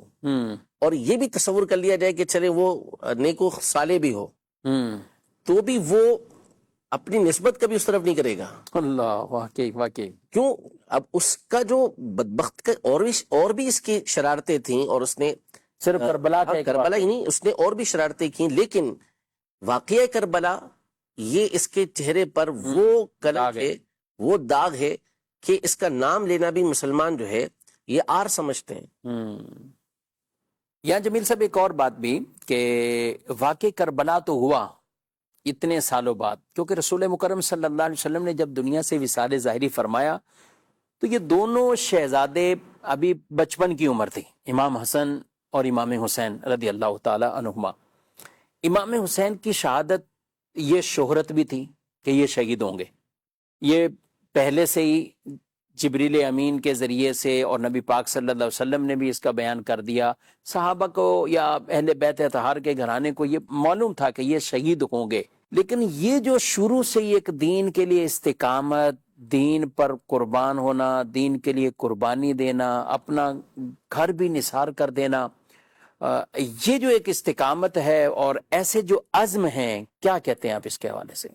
اور یہ بھی تصور کر لیا جائے کہ چلے وہ نیک و صالح بھی ہو، تو بھی وہ اپنی نسبت کبھی اس طرف نہیں کرے گا۔ اللہ، واقعی واقعی، کیوں؟ اب اس کا جو بدبخت کا اور بھی اس کی شرارتیں تھیں، اور اس نے صرف کربلا کا ایک کربلا ہی نہیں، اس نے اور بھی شرارتیں کی، لیکن واقعہ کربلا یہ اس کے چہرے پر وہ کلنک ہے، وہ داغ ہے کہ اس کا نام لینا بھی مسلمان جو ہے یہ آر سمجھتے ہیں۔ یہاں جمیل صاحب ایک اور بات بھی کہ واقع کربلا تو ہوا اتنے سالوں بعد، کیونکہ رسول مکرم صلی اللہ علیہ وسلم نے جب دنیا سے وصال ظاہری فرمایا تو یہ دونوں شہزادے ابھی بچپن کی عمر تھی، امام حسن اور امام حسین رضی اللہ تعالی عنہما۔ امام حسین کی شہادت یہ شہرت بھی تھی کہ یہ شہید ہوں گے، یہ پہلے سے ہی جبریل امین کے ذریعے سے اور نبی پاک صلی اللہ علیہ وسلم نے بھی اس کا بیان کر دیا، صحابہ کو یا اہل بیت اطہار کے گھرانے کو یہ معلوم تھا کہ یہ شہید ہوں گے، لیکن یہ جو شروع سے ایک دین کے لیے استقامت، دین پر قربان ہونا، دین کے لیے قربانی دینا، اپنا گھر بھی نثار کر دینا، یہ جو ایک استقامت ہے اور ایسے جو عزم ہیں، کیا کہتے ہیں آپ اس کے حوالے سے؟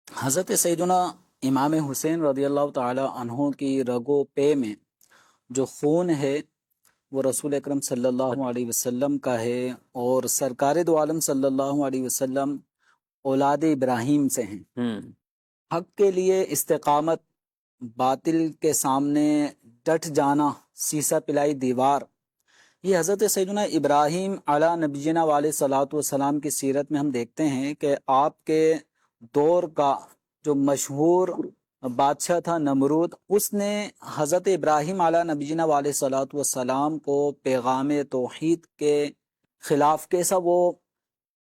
حضرت سیدنا امام حسین رضی اللہ تعالی عنہ کی رگو پے میں جو خون ہے وہ رسول اکرم صلی اللہ علیہ وسلم کا ہے، اور سرکار دو عالم صلی اللہ علیہ وسلم اولاد ابراہیم سے ہیں۔ حق کے لیے استقامت، باطل کے سامنے ڈٹ جانا، سیسا پلائی دیوار، یہ حضرت سیدنا ابراہیم علی نبینا علیہ صلاۃ والسلام کی سیرت میں ہم دیکھتے ہیں کہ آپ کے دور کا جو مشہور بادشاہ تھا نمرود، اس نے حضرت ابراہیم علی نبینا علیہ صلاۃ والسلام کو پیغام توحید کے خلاف کیسا وہ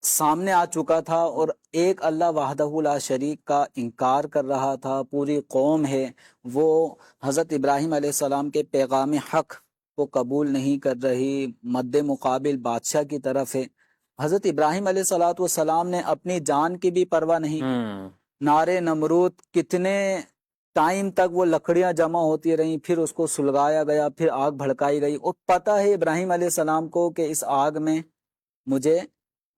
سامنے آ چکا تھا، اور ایک اللہ وحدہ لا شریک کا انکار کر رہا تھا۔ پوری قوم ہے وہ حضرت ابراہیم علیہ السلام کے پیغام حق کو قبول نہیں کر رہی، مد مقابل بادشاہ کی طرف ہے۔ حضرت ابراہیم علیہ الصلوۃ والسلام نے اپنی جان کی بھی پرواہ نہیں کی۔ نارے نمرود کتنے ٹائم تک وہ لکڑیاں جمع ہوتی رہیں، پھر اس کو سلگایا گیا، پھر آگ بھڑکائی گئی، اور پتہ ہے ابراہیم علیہ السلام کو کہ اس آگ میں مجھے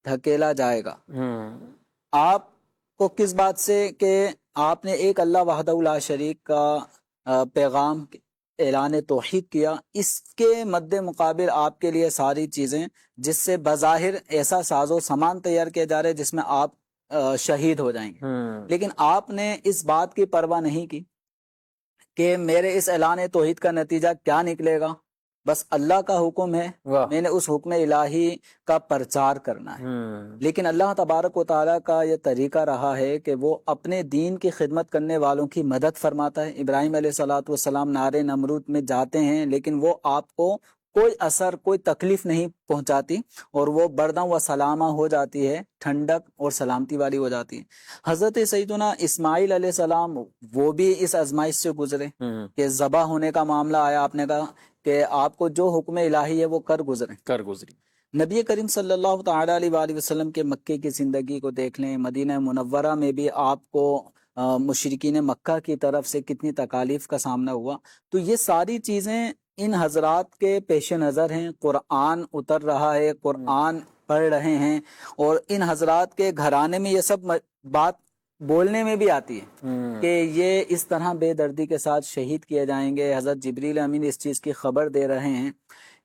دھکیلا جائے گا۔ آپ کو کس بات سے کہ آپ نے ایک اللہ وحدہ لا شریک کا پیغام اعلان توحید کیا، اس کے مد مقابل آپ کے لیے ساری چیزیں جس سے بظاہر ایسا ساز و سامان تیار کیا جا رہا ہے جس میں آپ شہید ہو جائیں گے، لیکن آپ نے اس بات کی پرواہ نہیں کی کہ میرے اس اعلان توحید کا نتیجہ کیا نکلے گا، بس اللہ کا حکم ہے، میں نے اس حکم الہی کا پرچار کرنا ہے۔ لیکن اللہ تبارک و تعالیٰ کا یہ طریقہ رہا ہے کہ وہ اپنے دین کی خدمت کرنے والوں کی مدد فرماتا ہے۔ ابراہیم علیہ الصلوۃ والسلام نارے نمرود میں جاتے ہیں، لیکن وہ آپ کو کوئی اثر، کوئی تکلیف نہیں پہنچاتی، اور وہ بردم و سلامہ ہو جاتی ہے، ٹھنڈک اور سلامتی والی ہو جاتی ہے۔ حضرت سیدنا اسماعیل علیہ السلام وہ بھی اس آزمائش سے گزرے کہ ذبح ہونے کا معاملہ آیا، آپ نے کہا کہ آپ کو جو حکم الہی ہے وہ کر گزری۔ نبی کریم صلی اللہ تعالی علیہ وآلہ وسلم کے مکے کی زندگی کو دیکھ لیں، مدینہ منورہ میں بھی آپ کو مشرکین مکہ کی طرف سے کتنی تکالیف کا سامنا ہوا۔ تو یہ ساری چیزیں ان حضرات کے پیش نظر ہیں۔ قرآن اتر رہا ہے، قرآن پڑھ رہے ہیں، اور ان حضرات کے گھرانے میں یہ سب بات بولنے میں بھی آتی ہے کہ یہ اس طرح بے دردی کے ساتھ شہید کیے جائیں گے، حضرت جبریل امین اس چیز کی خبر دے رہے ہیں،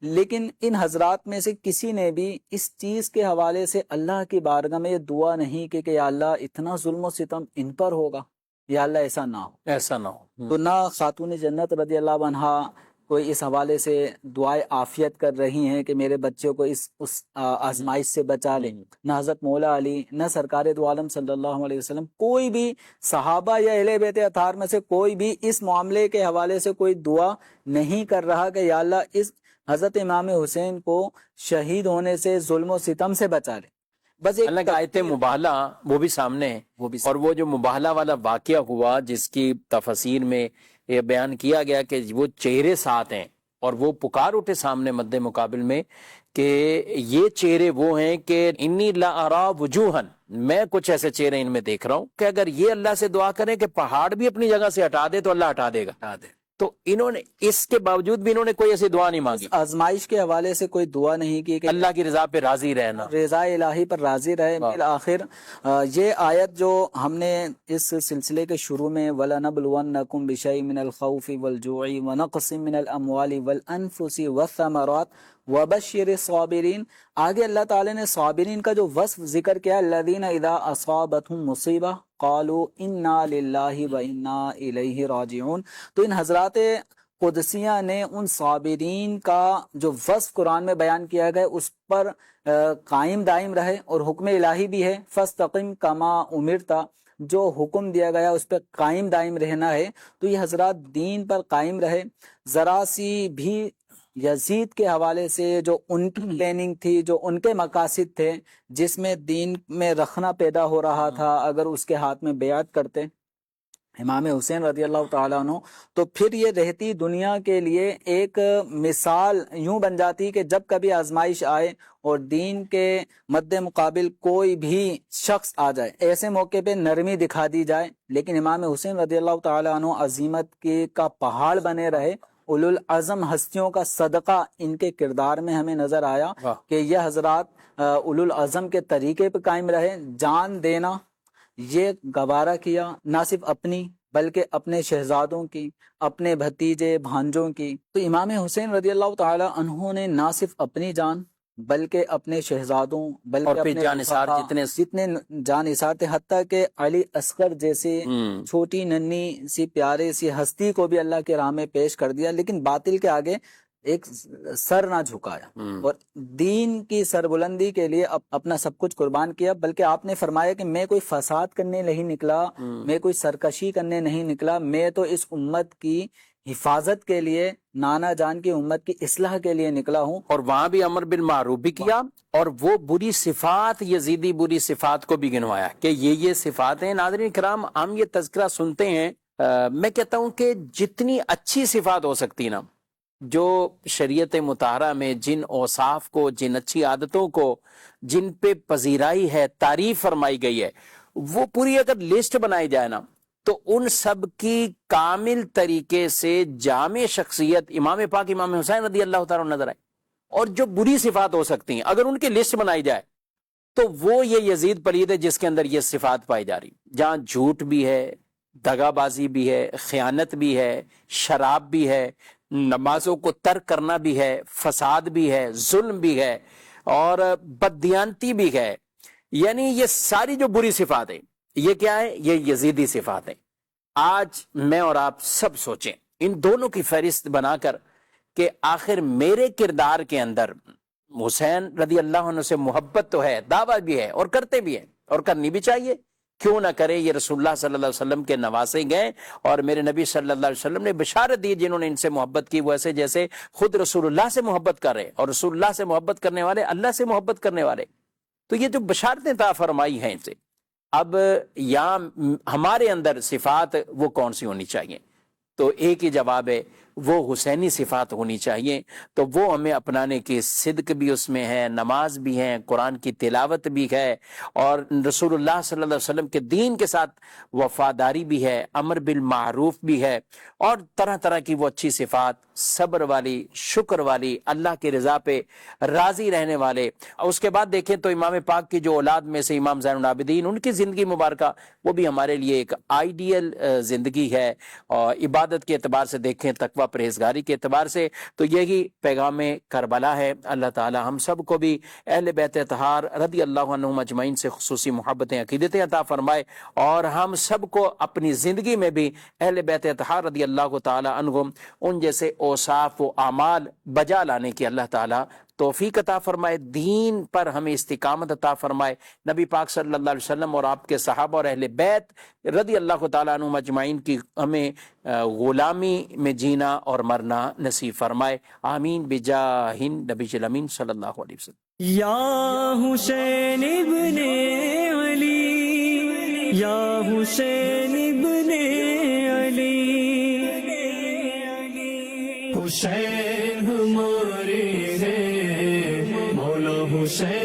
لیکن ان حضرات میں سے کسی نے بھی اس چیز کے حوالے سے اللہ کی بارگاہ میں یہ دعا نہیں کہ یا اللہ اتنا ظلم و ستم ان پر ہوگا، یا اللہ ایسا نہ ہو، ایسا نہ ہو۔ تو نہ خاتون جنت رضی اللہ عنہا کوئی اس حوالے سے دعائے عافیت کر رہی ہیں کہ میرے بچوں کو اس آزمائش سے بچا لیں، نہ حضرت مولا علی، نہ سرکار دو عالم صلی اللہ علیہ وسلم، کوئی بھی صحابہ یا اہل بیت اطہار میں سے کوئی بھی اس معاملے کے حوالے سے کوئی دعا نہیں کر رہا کہ یا اللہ اس حضرت امام حسین کو شہید ہونے سے، ظلم و ستم سے بچا لے۔ بس اللہ کا آیت مباہلہ وہ بھی سامنے ہے، اور وہ جو مباہلہ والا واقعہ ہوا جس کی تفسیر میں یہ بیان کیا گیا کہ وہ چہرے ساتھ ہیں، اور وہ پکار اٹھے سامنے مد مقابل میں کہ یہ چہرے وہ ہیں کہ انی لا ارا وجوہن، میں کچھ ایسے چہرے ان میں دیکھ رہا ہوں کہ اگر یہ اللہ سے دعا کریں کہ پہاڑ بھی اپنی جگہ سے ہٹا دے تو اللہ ہٹا دے گا، تو انہوں نے اس کے باوجود بھی انہوں نے کوئی ایسی دعا نہیں مانگی، آزمائش کے حوالے سے کوئی دعا نہیں کی کہ اللہ کی رضا پہ راضی رہنا، رضا الہی پر راضی رہے۔ بالآخر یہ آیت جو ہم نے اس سلسلے کے شروع میں وَلَنَبْلُوَنَّكُمْ بِشَيْءٍ مِّنَ الْخَوْفِ وَالْجُوعِ وَنَقْصٍ مِّنَ الْأَمْوَالِ وَالْأَنفُسِ وَالثَّمَرَاتِ وَبَشِّرِ الصَّابِرِينَ، آگے اللہ تعالیٰ نے صابرین کا جو وصف ذکر کیا، الَّذِينَ إِذَا أَصَابَتْهُمْ مُصِيبَةٌ قَالُوا إِنَّا لِلَّهِ وَإِنَّا إِلَيْهِ رَاجِعُونَ، تو ان حضرات قدسیہ نے ان صابرین کا جو وصف قرآن میں بیان کیا گیا اس پر قائم دائم رہے، اور حکم الہی بھی ہے فَاسْتَقِمْ كَمَا أُمِرْتَ، جو حکم دیا گیا اس پہ قائم دائم رہنا ہے۔ تو یہ حضرات دین پر قائم رہے، ذرا سی بھی یزید کے حوالے سے جو ان کی پلاننگ تھی، جو ان کے مقاصد تھے، جس میں دین میں رکھنا پیدا ہو رہا تھا، اگر اس کے ہاتھ میں بیعت کرتے امام حسین رضی اللہ تعالیٰ عنہ، تو پھر یہ رہتی دنیا کے لیے ایک مثال یوں بن جاتی کہ جب کبھی آزمائش آئے اور دین کے مد مقابل کوئی بھی شخص آ جائے، ایسے موقع پہ نرمی دکھا دی جائے، لیکن امام حسین رضی اللہ تعالیٰ عنہ عظیمت کا پہاڑ بنے رہے۔ اولو العزم ہستیوں کا صدقہ ان کے کردار میں ہمیں نظر آیا کہ یہ حضرات اولو العزم کے طریقے پہ قائم رہے، جان دینا یہ گوارا کیا، نہ صرف اپنی بلکہ اپنے شہزادوں کی، اپنے بھتیجے بھانجوں کی۔ تو امام حسین رضی اللہ تعالی عنہ نے نہ صرف اپنی جان بلکہ اپنے شہزادوں، بلکہ اپنے جتنے جان نثار تھے، حتیٰ کہ علی اصغر جیسے چھوٹی ننھی سی پیارے سی ہستی کو بھی اللہ کے راہ میں پیش کر دیا، لیکن باطل کے آگے ایک سر نہ جھکایا، اور دین کی سربلندی کے لیے اپنا سب کچھ قربان کیا۔ بلکہ آپ نے فرمایا کہ میں کوئی فساد کرنے نہیں نکلا، میں کوئی سرکشی کرنے نہیں نکلا، میں تو اس امت کی حفاظت کے لیے، نانا جان کی امت کی اصلاح کے لیے نکلا ہوں۔ اور وہاں بھی امر بالمعروف بھی کیا، اور وہ بری صفات، یزیدی بری صفات کو بھی گنوایا کہ یہ صفات ہیں۔ ناظرین کرام، ہم یہ تذکرہ سنتے ہیں، میں کہتا ہوں کہ جتنی اچھی صفات ہو سکتی نا، جو شریعت مطہرہ میں جن اوصاف کو، جن اچھی عادتوں کو، جن پہ پذیرائی ہے، تعریف فرمائی گئی ہے، وہ پوری اگر لسٹ بنائی جائے نا، تو ان سب کی کامل طریقے سے جامع شخصیت امام پاک امام حسین رضی اللہ تعالیٰ نظر آئے۔ اور جو بری صفات ہو سکتی ہیں اگر ان کی لسٹ بنائی جائے تو وہ یہ یزید پلید ہے جس کے اندر یہ صفات پائی جا رہی، جہاں جھوٹ بھی ہے، دغا بازی بھی ہے، خیانت بھی ہے، شراب بھی ہے، نمازوں کو ترک کرنا بھی ہے، فساد بھی ہے، ظلم بھی ہے، اور بددیانتی بھی ہے۔ یعنی یہ ساری جو بری صفات ہیں، یہ کیا ہے؟ یہ یزیدی صفات ہیں۔ آج میں اور آپ سب سوچیں ان دونوں کی فہرست بنا کر کہ آخر میرے کردار کے اندر حسین رضی اللہ عنہ سے محبت تو ہے، دعویٰ بھی ہے، اور کرتے بھی ہیں، اور کرنی بھی چاہیے، کیوں نہ کرے؟ یہ رسول اللہ صلی اللہ علیہ وسلم کے نواسے گئے، اور میرے نبی صلی اللہ علیہ وسلم نے بشارت دی جنہوں نے ان سے محبت کی، وہ ایسے جیسے خود رسول اللہ سے محبت کر رہے، اور رسول اللہ سے محبت کرنے والے اللہ سے محبت کرنے والے۔ تو یہ جو بشارتیں عطا فرمائی ہیں ان سے، اب یہاں ہمارے اندر صفات وہ کون سی ہونی چاہیے؟ تو ایک ہی جواب ہے، وہ حسینی صفات ہونی چاہیے، تو وہ ہمیں اپنانے کی صدق بھی اس میں ہے، نماز بھی ہے، قرآن کی تلاوت بھی ہے، اور رسول اللہ صلی اللہ علیہ وسلم کے دین کے ساتھ وفاداری بھی ہے، امر بالمعروف بھی ہے، اور طرح طرح کی وہ اچھی صفات، صبر والی، شکر والی، اللہ کی رضا پہ راضی رہنے والے۔ اس کے بعد دیکھیں تو امام پاک کی جو اولاد میں سے امام زین العابدین، ان کی زندگی مبارکہ وہ بھی ہمارے لیے ایک آئیڈیل زندگی ہے، اور عبادت کے اعتبار سے دیکھیں، تقوی پرہیزگاری کے اعتبار سے تو یہی پیغام کربلا ہے۔ اللہ تعالی ہم سب کو بھی اہل بیت اطہار رضی اللہ عنہم اجمعین سے خصوصی محبتیں، عقیدتیں عطا فرمائے، اور ہم سب کو اپنی زندگی میں بھی اہل بیت اطہار رضی اللہ تعالی عنہم ان جیسے اوصاف و اعمال بجا لانے کی اللہ تعالی توفیق عطا فرمائے، دین پر ہمیں استقامت عطا فرمائے، نبی پاک صلی اللہ علیہ وسلم اور آپ کے صحابہ اور اہل بیت رضی اللہ تعالیٰ عنہم اجمعین کی ہمیں غلامی میں جینا اور مرنا نصیب فرمائے، آمین بجاہ نبی الامین صلی اللہ علیہ وسلم۔ یا حسین ابن علی، یا حسین ابن علی، حسین ہمارے ہیں مولا حسین